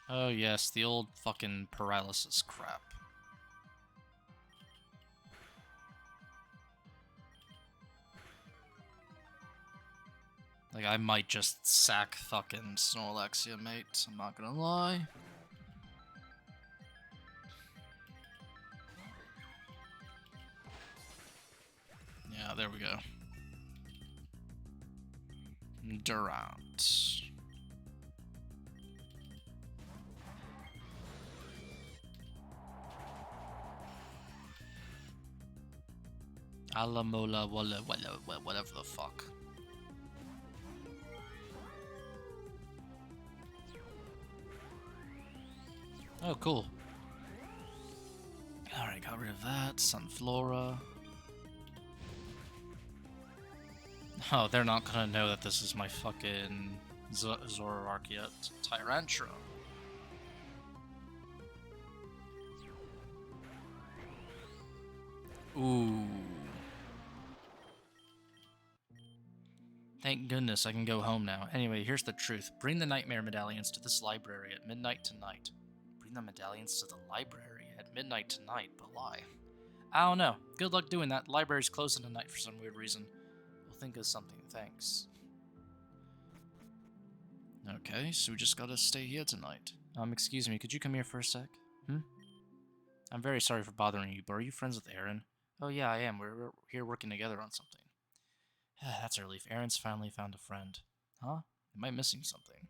Oh yes, the old fucking paralysis crap. Like, I might just sack fucking Snorlaxia, mate. I'm not gonna lie. Yeah, there we go. Durant. Alamola, whatever the fuck. Oh, cool. Alright, got rid of that. Sunflora. Oh, they're not gonna know that this is my fucking Zoroark yet. Tyrantrum. Ooh. Thank goodness I can go home now. Anyway, here's the truth. Bring the nightmare medallions to this library at midnight tonight. Bring the medallions to the library at midnight tonight, but why? I don't know. Good luck doing that. The library's closing tonight for some weird reason. We'll think of something, thanks. Okay, so we just gotta stay here tonight. Excuse me, could you come here for a sec? I'm very sorry for bothering you, but are you friends with Erin? Oh yeah, I am. We're here working together on something. That's a relief. Erin's finally found a friend. Huh? Am I missing something?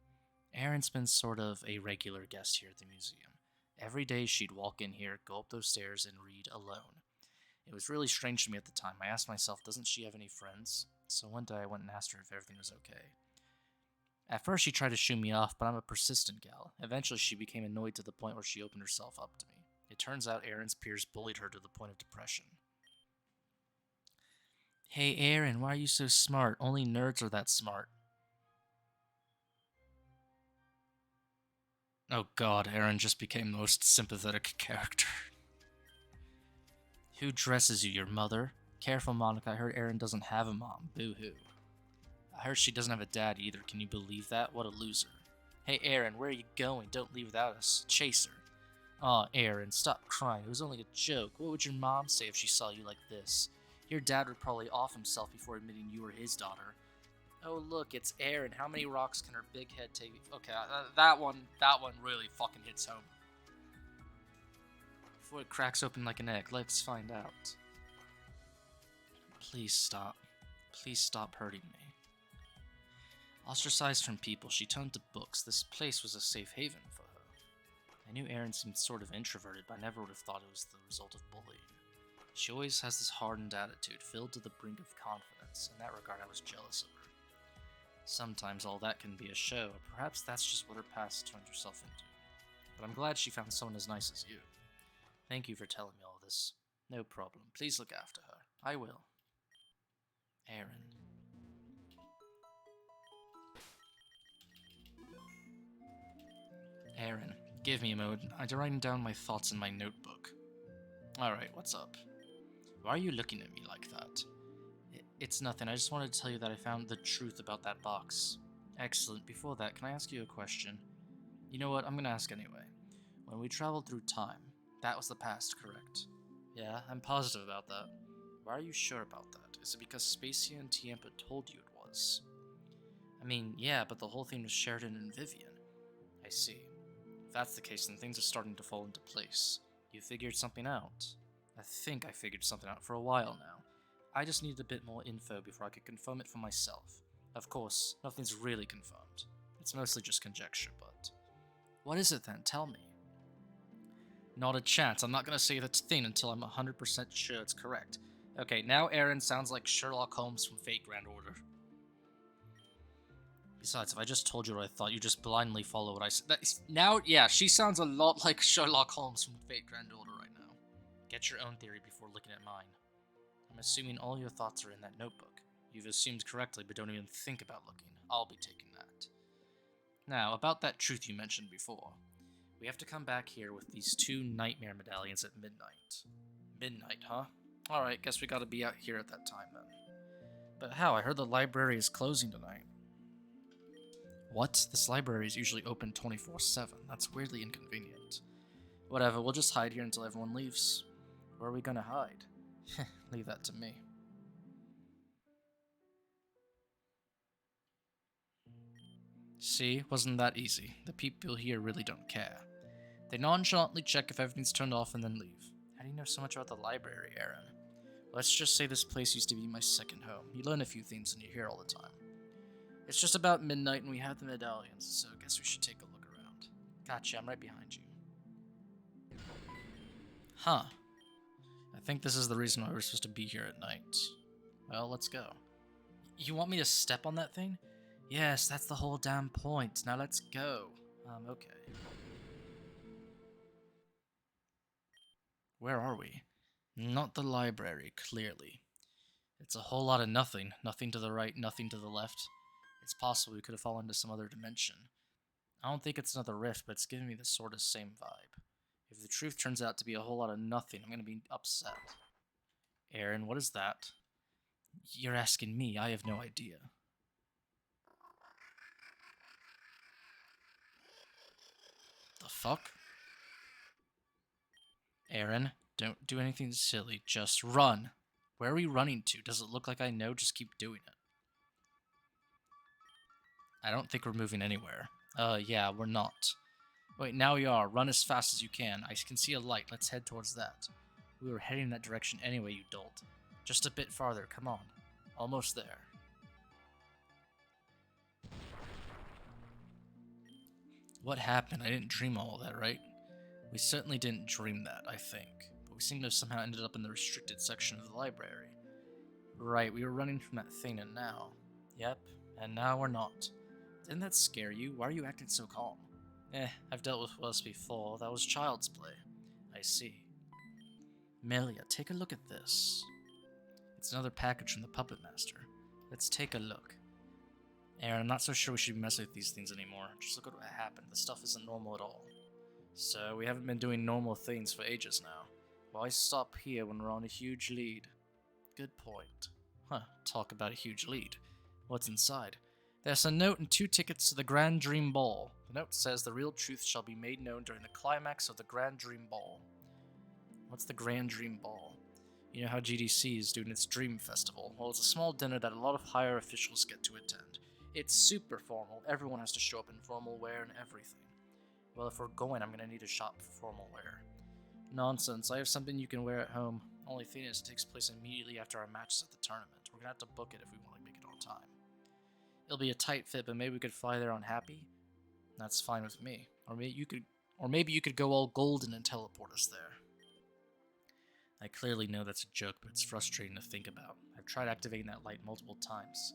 Erin's been sort of a regular guest here at the museum. Every day she'd walk in here, go up those stairs, and read alone. It was really strange to me at the time. I asked myself, doesn't she have any friends? So one day I went and asked her if everything was okay. At first she tried to shoo me off, but I'm a persistent gal. Eventually she became annoyed to the point where she opened herself up to me. It turns out Erin's peers bullied her to the point of depression. Hey Erin, why are you so smart? Only nerds are that smart. Oh god, Erin just became the most sympathetic character. Who dresses you, your mother? Careful, Monica, I heard Erin doesn't have a mom. Boo-hoo. I heard she doesn't have a dad either. Can you believe that? What a loser. Hey Erin, where are you going? Don't leave without us. Chase her. Aw, Erin, stop crying. It was only a joke. What would your mom say if she saw you like this? Your dad would probably off himself before admitting you were his daughter. Oh look, it's Erin. How many rocks can her big head take? Okay, that one really fucking hits home. Before it cracks open like an egg, let's find out. Please stop. Please stop hurting me. Ostracized from people, she turned to books. This place was a safe haven for her. I knew Erin seemed sort of introverted, but I never would have thought it was the result of bullying. She always has this hardened attitude, filled to the brink of confidence. In that regard, I was jealous of her. Sometimes all that can be a show, or perhaps that's just what her past turned herself into. But I'm glad she found someone as nice as you. Thank you for telling me all this. No problem. Please look after her. I will. Erin. Erin, give me a moment. I'm writing down my thoughts in my notebook. Alright, what's up? Why are you looking at me like that? It's nothing. I just wanted to tell you that I found the truth about that box. Excellent. Before that, can I ask you a question? You know what? I'm gonna ask anyway. When we traveled through time, that was the past, correct? Yeah, I'm positive about that. Why are you sure about that? Is it because Spacia and Tiempa told you it was? I mean, yeah, but the whole thing was Sheridan and Vivian. I see. If that's the case, then things are starting to fall into place. You figured something out. I think I figured something out for a while now. I just needed a bit more info before I could confirm it for myself. Of course, nothing's really confirmed. It's mostly just conjecture, but... What is it then? Tell me. Not a chance. I'm not gonna say that thing until I'm 100% sure it's correct. Okay, now Erin sounds like Sherlock Holmes from Fate Grand Order. Besides, if I just told you what I thought, you just blindly follow what I said. Now, yeah, she sounds a lot like Sherlock Holmes from Fate Grand Order right now. Get your own theory before looking at mine. I'm assuming all your thoughts are in that notebook. You've assumed correctly, but don't even think about looking. I'll be taking that. Now, about that truth you mentioned before. We have to come back here with these 2 nightmare medallions at midnight. Midnight, huh? Alright, guess we gotta be out here at that time then. But how? I heard the library is closing tonight. What? This library is usually open 24/7. That's weirdly inconvenient. Whatever, we'll just hide here until everyone leaves. Where are we gonna hide? Leave that to me. See, wasn't that easy. The people here really don't care. They nonchalantly check if everything's turned off and then leave. How do you know so much about the library, Erin? Let's just say this place used to be my second home. You learn a few things and you're here all the time. It's just about midnight and we have the medallions, so I guess we should take a look around. Gotcha, I'm right behind you. Huh. I think this is the reason why we're supposed to be here at night. Well, let's go. You want me to step on that thing? Yes, that's the whole damn point. Now let's go. Okay. Where are we? Not the library, clearly. It's a whole lot of nothing. Nothing to the right, nothing to the left. It's possible we could have fallen into some other dimension. I don't think it's another rift, but it's giving me the sort of same vibe. If the truth turns out to be a whole lot of nothing, I'm gonna be upset. Erin, what is that? You're asking me, I have no idea. The fuck? Erin, don't do anything silly, just run. Where are we running to? Does it look like I know? Just keep doing it. I don't think we're moving anywhere. Yeah, we're not. Wait, now we are. Run as fast as you can. I can see a light. Let's head towards that. We were heading in that direction anyway, you dolt. Just a bit farther, come on. Almost there. What happened? I didn't dream all that, right? We certainly didn't dream that, I think. But we seem to have somehow ended up in the restricted section of the library. Right, we were running from that thing and now. Yep, and now we're not. Didn't that scare you? Why are you acting so calm? I've dealt with worse before. That was child's play. I see. Melia, take a look at this. It's another package from the Puppet Master. Let's take a look. Erin, I'm not so sure we should be messing with these things anymore. Just look at what happened. The stuff isn't normal at all. So, we haven't been doing normal things for ages now. Why stop here when we're on a huge lead? Good point. Huh, talk about a huge lead. What's inside? There's a note and 2 tickets to the Grand Dream Ball. The note says the real truth shall be made known during the climax of the Grand Dream Ball. What's the Grand Dream Ball? You know how GDC is doing its Dream Festival? Well, it's a small dinner that a lot of higher officials get to attend. It's super formal. Everyone has to show up in formal wear and everything. Well, if we're going, I'm gonna need to shop for formal wear. Nonsense. I have something you can wear at home. Only thing is, it takes place immediately after our matches at the tournament. We're gonna have to book it if we want to make it on time. It'll be a tight fit, but maybe we could fly there unhappy. That's fine with me. Or maybe you could go all golden and teleport us there. I clearly know that's a joke, but it's frustrating to think about. I've tried activating that light multiple times.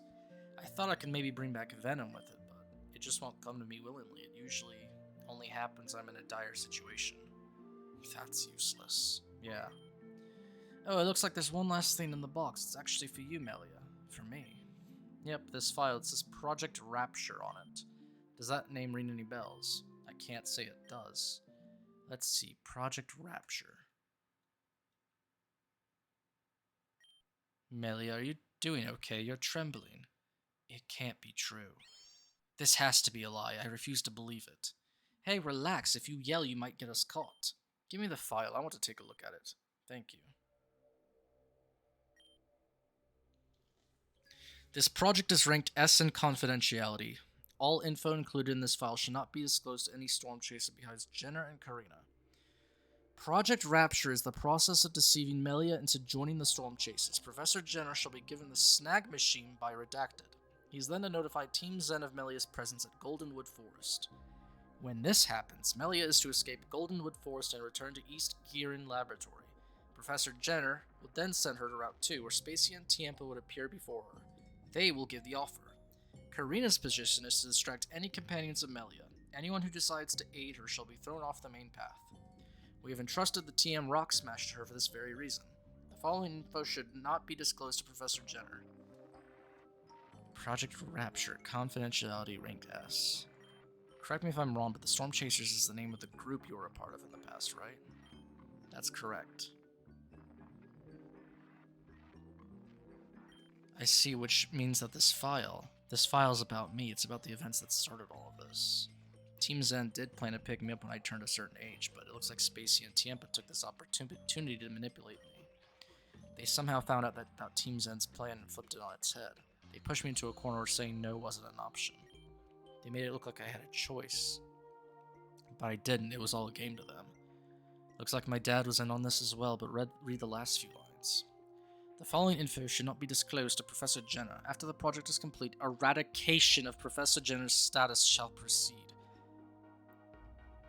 I thought I could maybe bring back Venom with it, but it just won't come to me willingly. It usually only happens when I'm in a dire situation. That's useless. Yeah. Oh, it looks like there's one last thing in the box. It's actually for you, Melia. For me. Yep, this file. It says Project Rapture on it. Does that name ring any bells? I can't say it does. Let's see. Project Rapture. Melia, are you doing okay? You're trembling. It can't be true. This has to be a lie. I refuse to believe it. Hey, relax. If you yell, you might get us caught. Give me the file. I want to take a look at it. Thank you. This project is ranked S in confidentiality. All info included in this file should not be disclosed to any storm chaser besides Jenner and Karina. Project Rapture is the process of deceiving Melia into joining the storm chasers. Professor Jenner shall be given the snag machine by Redacted. He is then to notify Team Xen of Melia's presence at Goldenwood Forest. When this happens, Melia is to escape Goldenwood Forest and return to East Gearin Laboratory. Professor Jenner will then send her to Route 2, where Spacey and Tiempo would appear before her. They will give the offer. Karina's position is to distract any companions of Melia. Anyone who decides to aid her shall be thrown off the main path. We have entrusted the TM Rock Smash to her for this very reason. The following info should not be disclosed to Professor Jenner. Project Rapture, confidentiality rank S. Correct me if I'm wrong, but the Storm Chasers is the name of the group you were a part of in the past, right? That's correct. I see, which means that this file is about me. It's about the events that started all of this. Team Xen did plan to pick me up when I turned a certain age, but it looks like Spacey and Tiempo took this opportunity to manipulate me. They somehow found out about Team Xen's plan and flipped it on its head. They pushed me into a corner where saying no wasn't an option. They made it look like I had a choice. But I didn't, it was all a game to them. Looks like my dad was in on this as well, but read the last few lines. The following info should not be disclosed to Professor Jenner. After the project is complete, eradication of Professor Jenner's status shall proceed.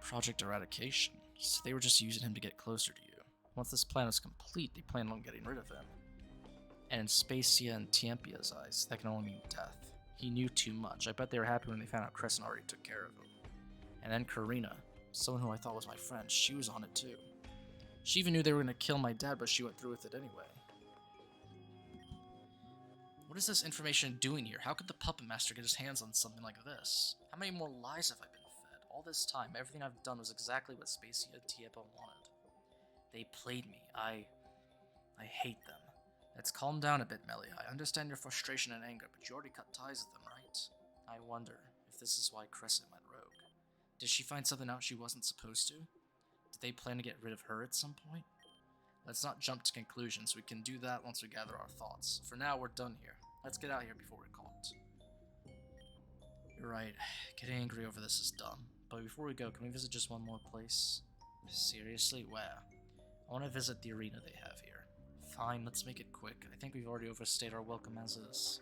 Project Eradication. So they were just using him to get closer to you. Once this plan was complete, they planned on getting rid of him. And in Spacia and Tiempia's eyes, that can only mean death. He knew too much. I bet they were happy when they found out Crescent already took care of him. And then Karina, someone who I thought was my friend, she was on it too. She even knew they were going to kill my dad, but she went through with it anyway. What is this information doing here? How could the Puppet Master get his hands on something like this? How many more lies have I been fed? All this time, everything I've done was exactly what Spacey and Tiempo wanted. They played me. I hate them. Let's calm down a bit, Melia. I understand your frustration and anger, but you already cut ties with them, right? I wonder if this is why Crescent went rogue. Did she find something out she wasn't supposed to? Did they plan to get rid of her at some point? Let's not jump to conclusions. We can do that once we gather our thoughts. For now, we're done here. Let's get out of here before we're caught. You're right. Getting angry over this is dumb. But before we go, can we visit just one more place? Seriously? Where? I want to visit the arena they have here. Fine, let's make it quick. I think we've already overstayed our welcome as is.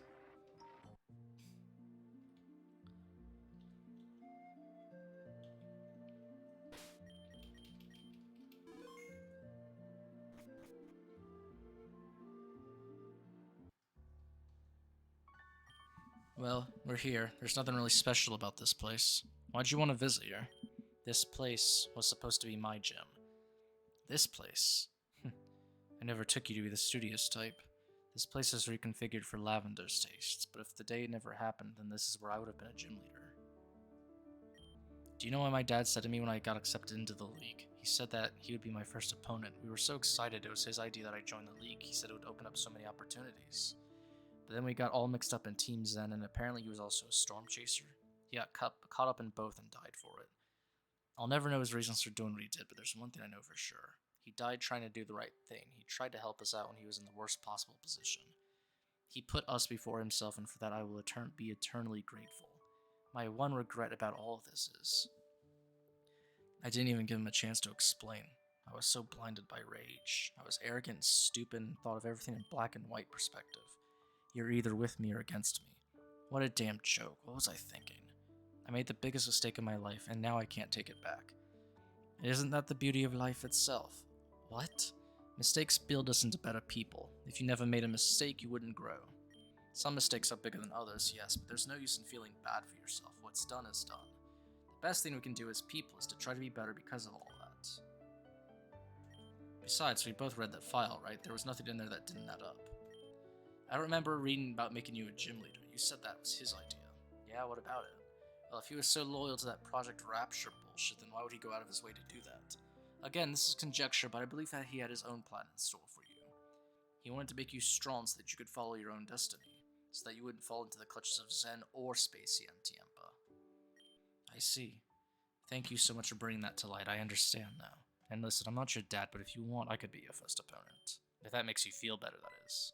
Well, we're here. There's nothing really special about this place. Why'd you want to visit here? This place was supposed to be my gym. This place? I never took you to be the studious type. This place is reconfigured for Lavender's tastes, but if the day never happened, then this is where I would have been a gym leader. Do you know what my dad said to me when I got accepted into the league? He said that he would be my first opponent. We were so excited. It was his idea that I join the league. He said it would open up so many opportunities. But then we got all mixed up in Team Xen, and apparently he was also a storm chaser. He got caught up in both and died for it. I'll never know his reasons for doing what he did, but there's one thing I know for sure. He died trying to do the right thing. He tried to help us out when he was in the worst possible position. He put us before himself, and for that I will be eternally grateful. My one regret about all of this is I didn't even give him a chance to explain. I was so blinded by rage. I was arrogant and stupid and thought of everything in black and white perspective. You're either with me or against me. What a damn joke. What was I thinking? I made the biggest mistake of my life, and now I can't take it back. Isn't that the beauty of life itself? What? Mistakes build us into better people. If you never made a mistake, you wouldn't grow. Some mistakes are bigger than others, yes, but there's no use in feeling bad for yourself. What's done is done. The best thing we can do as people is to try to be better because of all that. Besides, we both read that file, right? There was nothing in there that didn't add up. I remember reading about making you a gym leader. You said that was his idea. Yeah, what about it? Well, if he was so loyal to that Project Rapture bullshit, then why would he go out of his way to do that? Again, this is conjecture, but I believe that he had his own plan in store for you. He wanted to make you strong so that you could follow your own destiny, so that you wouldn't fall into the clutches of Xen or Spacey and Tiempa. I see. Thank you so much for bringing that to light. I understand now. And listen, I'm not your dad, but if you want, I could be your first opponent. If that makes you feel better, that is.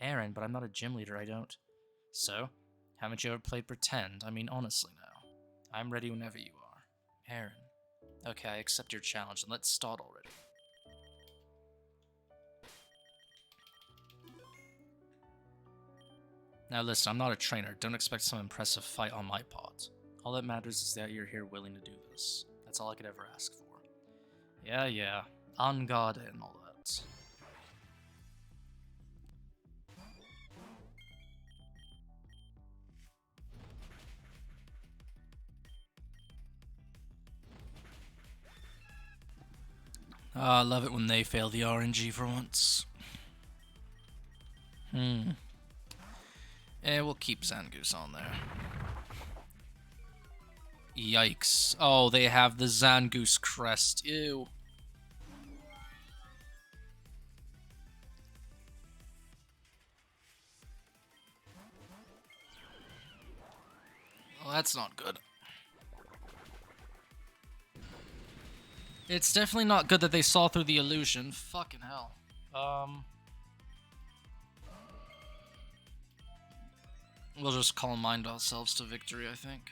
Erin, but I'm not a gym leader, I don't. So? Haven't you ever played pretend? I mean, honestly now. I'm ready whenever you are. Erin. Okay, I accept your challenge, and let's start already. Now listen, I'm not a trainer. Don't expect some impressive fight on my part. All that matters is that you're here willing to do this. That's all I could ever ask for. Yeah. On guard and all that. I love it when they fail the RNG for once. We'll keep Zangoose on there. Yikes. Oh, they have the Zangoose crest. Ew. Well, that's not good. It's definitely not good that they saw through the illusion. Fucking hell. We'll just calm mind ourselves to victory, I think.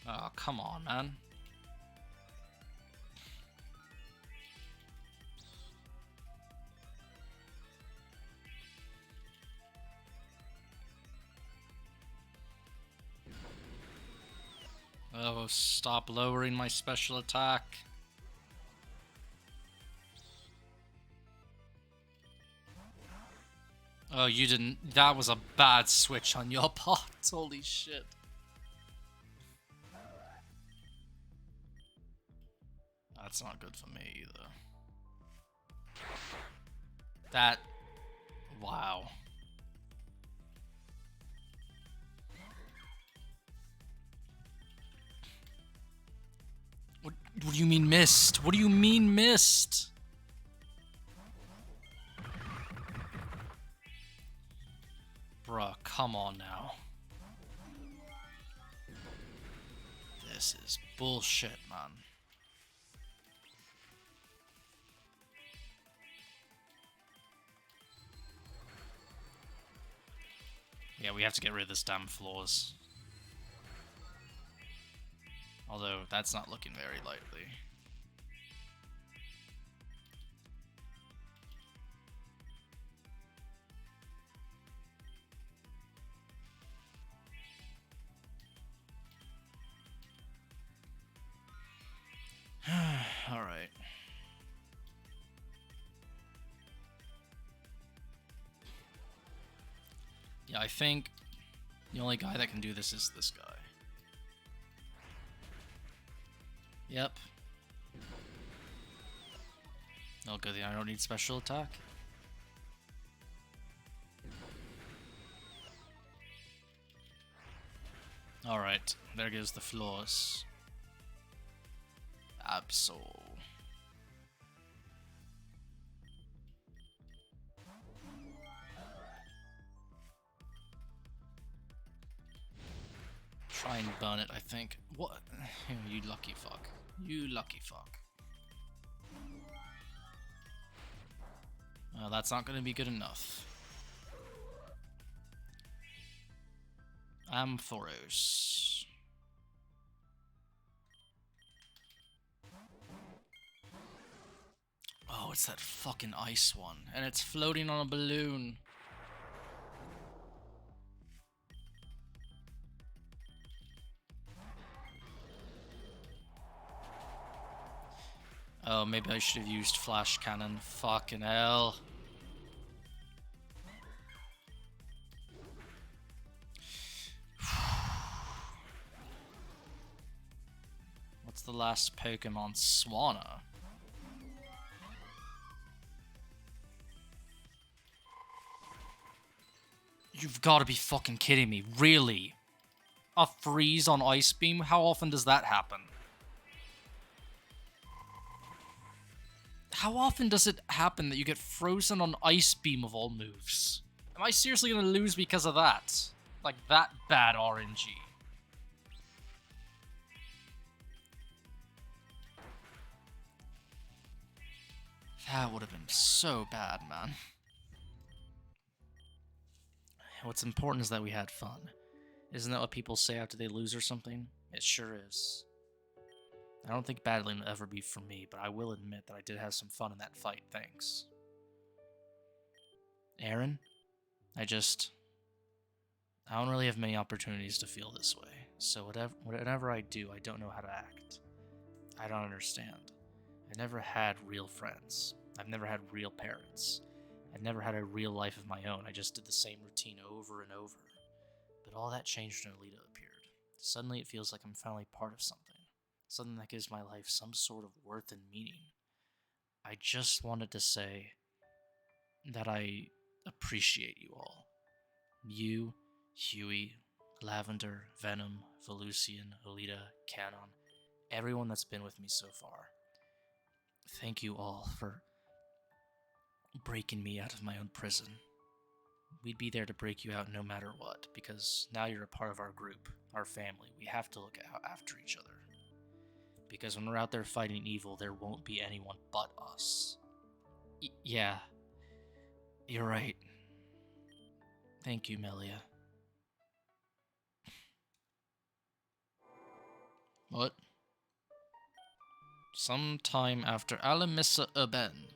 Oh, come on, man. Oh, stop lowering my special attack. Oh, you didn't. That was a bad switch on your part. Holy shit. That's not good for me either. That. Wow. What do you mean missed? What do you mean missed? Bruh, come on now. This is bullshit, man. Yeah, we have to get rid of this damn floors. Although, that's not looking very likely. Alright. Yeah, I think the only guy that can do this is this guy. Yep. Oh, good, I don't need special attack. Alright, there goes the floors. Absol. Try and burn it, I think. What? You lucky fuck. You lucky fuck. Well, that's not going to be good enough. Amphoros. Oh, it's that fucking ice one. And it's floating on a balloon. Oh, maybe I should have used flash cannon. Fucking hell. What's the last Pokemon? Swanna. You've got to be fucking kidding me. Really? A freeze on Ice Beam? How often does that happen? How often does it happen that you get frozen on Ice Beam of all moves? Am I seriously going to lose because of that? Like, that bad RNG. That would have been so bad, man. What's important is that we had fun. Isn't that what people say after they lose or something? It sure is. I don't think battling will ever be for me, but I will admit that I did have some fun in that fight, thanks. Erin? I don't really have many opportunities to feel this way, so whatever I do, I don't know how to act. I don't understand. I never had real friends. I've never had real parents. I've never had a real life of my own. I just did the same routine over and over. But all that changed when Alita appeared. Suddenly it feels like I'm finally part of something. Something that gives my life some sort of worth and meaning. I just wanted to say that I appreciate you all. You, Huey, Lavender, Venom, Velucian, Alita, Canon, everyone that's been with me so far. Thank you all for breaking me out of my own prison. We'd be there to break you out no matter what, because now you're a part of our group, our family. We have to look out after each other. Because when we're out there fighting evil, there won't be anyone but us. Yeah. You're right. Thank you, Melia. What? Sometime after Alamissa Urben.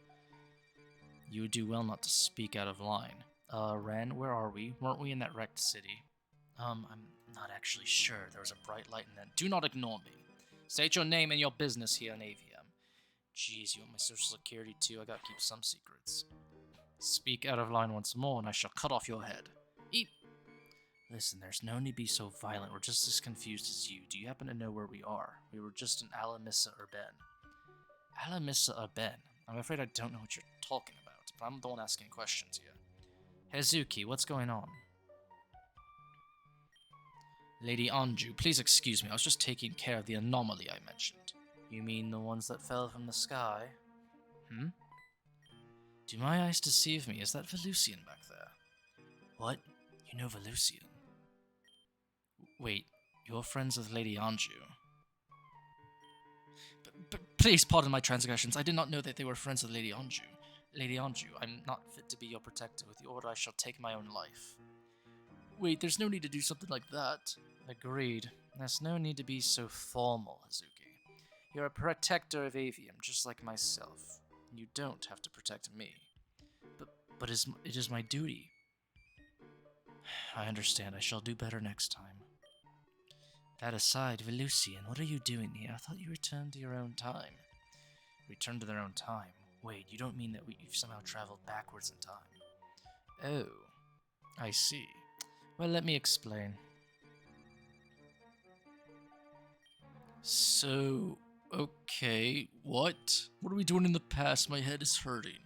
You would do well not to speak out of line. Ren, where are we? Weren't we in that wrecked city? I'm not actually sure. There was a bright light in that. Do not ignore me. State your name and your business here in AVM. Jeez, you want my social security too? I gotta keep some secrets. Speak out of line once more, and I shall cut off your head. Eat. Listen, there's no need to be so violent. We're just as confused as you. Do you happen to know where we are? We were just in Alamissa Urben. Alamissa Urben? I'm afraid I don't know what you're talking about, but I'm the one asking questions here. Hezuki, what's going on? Lady Anju, please excuse me. I was just taking care of the anomaly I mentioned. You mean the ones that fell from the sky? Do my eyes deceive me? Is that Velucian back there? What? You know Velucian? Wait, you're friends with Lady Anju? But please pardon my transgressions. I did not know that they were friends with Lady Anju. Lady Anju, I'm not fit to be your protector. With the order, I shall take my own life. Wait, there's no need to do something like that. Agreed. There's no need to be so formal, Hazuki. You're a protector of Avium, just like myself. You don't have to protect me. But it is my duty. I understand. I shall do better next time. That aside, Velucian, what are you doing here? I thought you returned to your own time. Returned to their own time? Wait, you don't mean that you've somehow traveled backwards in time? Oh, I see. Well, let me explain. So, okay, what? What are we doing in the past? My head is hurting.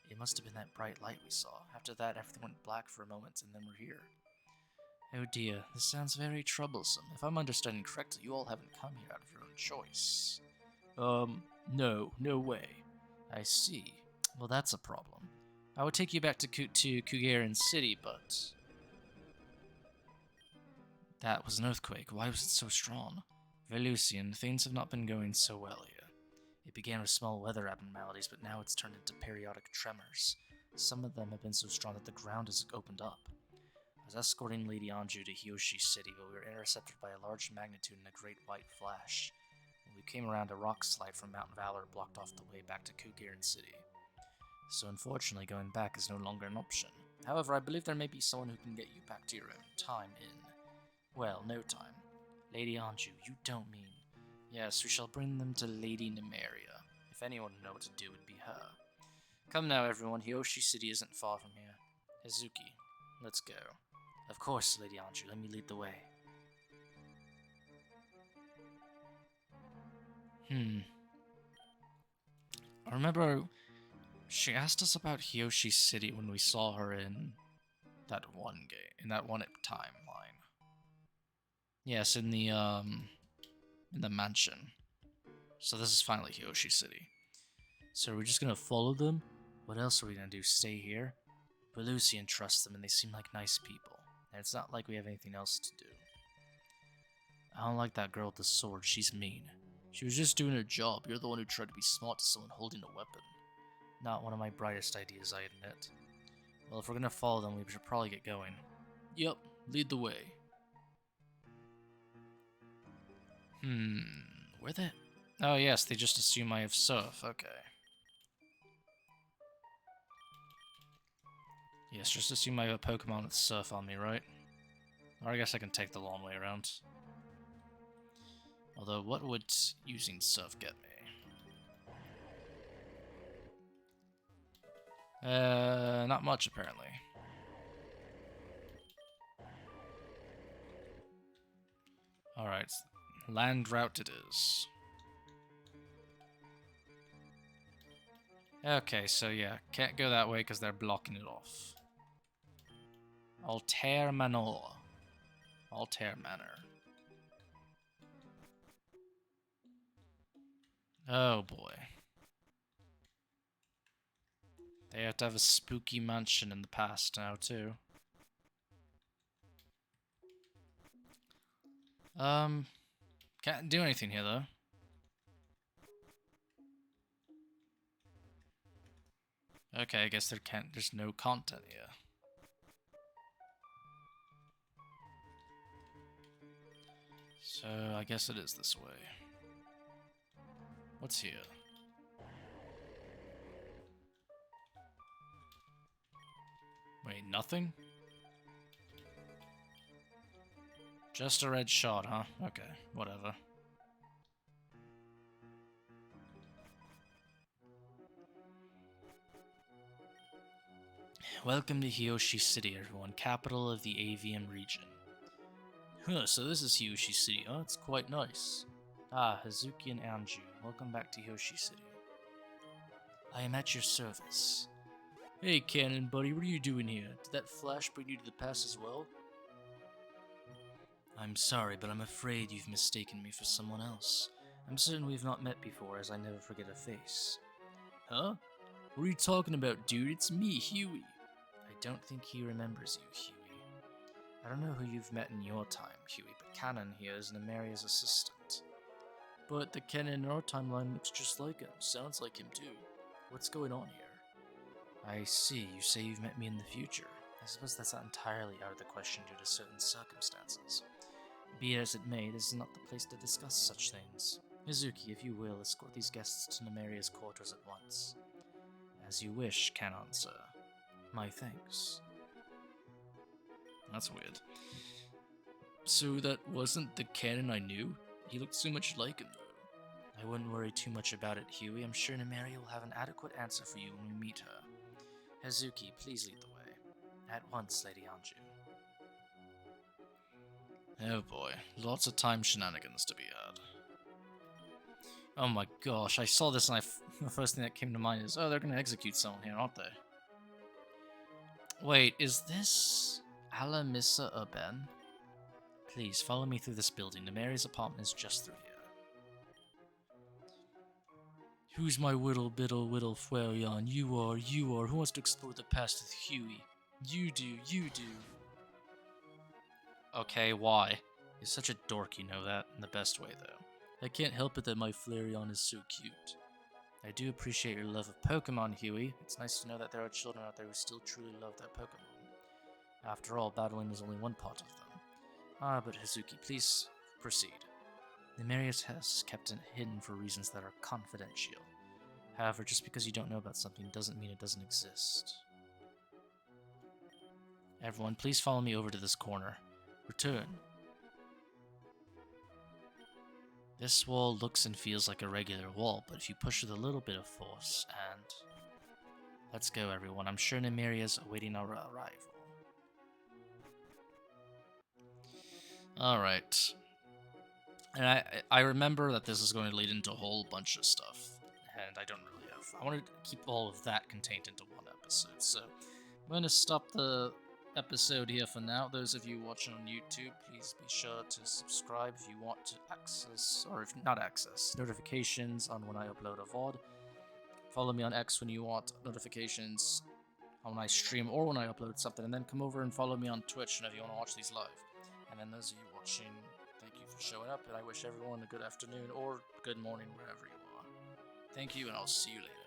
It must have been that bright light we saw. After that, everything went black for a moment, and then we're here. Oh dear, this sounds very troublesome. If I'm understanding correctly, you all haven't come here out of your own choice. No way. I see. Well, that's a problem. I would take you back to Kugarin City, but... That was an earthquake. Why was it so strong? Velucian, things have not been going so well here. It began with small weather abnormalities, but now it's turned into periodic tremors. Some of them have been so strong that the ground has opened up. I was escorting Lady Anju to Hiyoshi City, but we were intercepted by a large magnitude and a great white flash. When we came around, a rock slide from Mount Valor blocked off the way back to Kugarin City. So unfortunately, going back is no longer an option. However, I believe there may be someone who can get you back to your own time in, well, no time. Lady Anju, you don't mean... Yes, we shall bring them to Lady Nymeria. If anyone would know what to do, it would be her. Come now, everyone. Hiyoshi City isn't far from here. Hazuki, let's go. Of course, Lady Anju, let me lead the way. I remember she asked us about Hiyoshi City when we saw her in that one game, in that one timeline. Yes, in the mansion. So this is finally Hiyoshi City. So we're just gonna follow them? What else are we gonna do? Stay here? But Lucian trusts them and they seem like nice people. And it's not like we have anything else to do. I don't like that girl with the sword, she's mean. She was just doing her job, you're the one who tried to be smart to someone holding a weapon. Not one of my brightest ideas, I admit. Well, if we're gonna follow them, we should probably get going. Yep, lead the way. Where the... Oh yes, they just assume I have surf, okay. Yes, just assume I have a Pokemon with surf on me, right? Or I guess I can take the long way around. Although, what would using surf get me? Not much apparently. Alright, land route it is. Okay, so yeah, can't go that way because they're blocking it off. Altair Manor. Altair Manor. Oh boy. They have to have a spooky mansion in the past now, too. Can't do anything here, though. Okay, I guess there's no content here. So, I guess it is this way. What's here? Wait, nothing? Just a red shot, huh? Okay, whatever. Welcome to Hiyoshi City, everyone, capital of the AVM region. Huh, so this is Hiyoshi City, huh? It's quite nice. Ah, Hazuki and Anju, welcome back to Hiyoshi City. I am at your service. Hey, Cannon buddy, what are you doing here? Did that flash bring you to the past as well? I'm sorry, but I'm afraid you've mistaken me for someone else. I'm certain we've not met before, as I never forget a face. Huh? What are you talking about, dude? It's me, Huey. I don't think he remembers you, Huey. I don't know who you've met in your time, Huey, but Cannon here is Nymeria's assistant. But the Cannon in our timeline looks just like him. Sounds like him, too. What's going on here? I see. You say you've met me in the future. I suppose that's not entirely out of the question due to certain circumstances. Be it as it may, this is not the place to discuss such things. Hazuki, if you will, escort these guests to Nymeria's quarters at once. As you wish, Canon, sir. My thanks. That's weird. So that wasn't the Canon I knew? He looked so much like him, though. I wouldn't worry too much about it, Huey. I'm sure Nymeria will have an adequate answer for you when we meet her. Hazuki, please lead the way. At once, Lady Anju. Oh boy, lots of time shenanigans to be had. Oh my gosh, I saw this and the first thing that came to mind is, oh, they're gonna execute someone here, aren't they? Wait, is this Alamissa Urben? Please, follow me through this building. Nymeria's apartment is just through here. Who's my whittle Flareon? You are. Who wants to explore the past with Huey? You do. Okay, why? He's such a dork, you know that, in the best way, though. I can't help it that my Flareon is so cute. I do appreciate your love of Pokemon, Huey. It's nice to know that there are children out there who still truly love their Pokemon. After all, battling is only one part of them. Ah, but Hazuki, please proceed. Nymeria has kept it hidden for reasons that are confidential. However, just because you don't know about something doesn't mean it doesn't exist. Everyone, please follow me over to this corner. Return. This wall looks and feels like a regular wall, but if you push with a little bit of force and... Let's go, everyone. I'm sure Nemeria's awaiting our arrival. Alright. And I remember that this is going to lead into a whole bunch of stuff, and I don't really have... I wanted to keep all of that contained into one episode, so I'm going to stop the episode here for now. Those of you watching on YouTube, please be sure to subscribe if you want to access, or if not access, notifications on when I upload a VOD. Follow me on X when you want notifications on when I stream or when I upload something, and then come over and follow me on Twitch if you want to watch these live. And then those of you watching, thank you for showing up, and I wish everyone a good afternoon or good morning wherever you are. Thank you, and I'll see you later.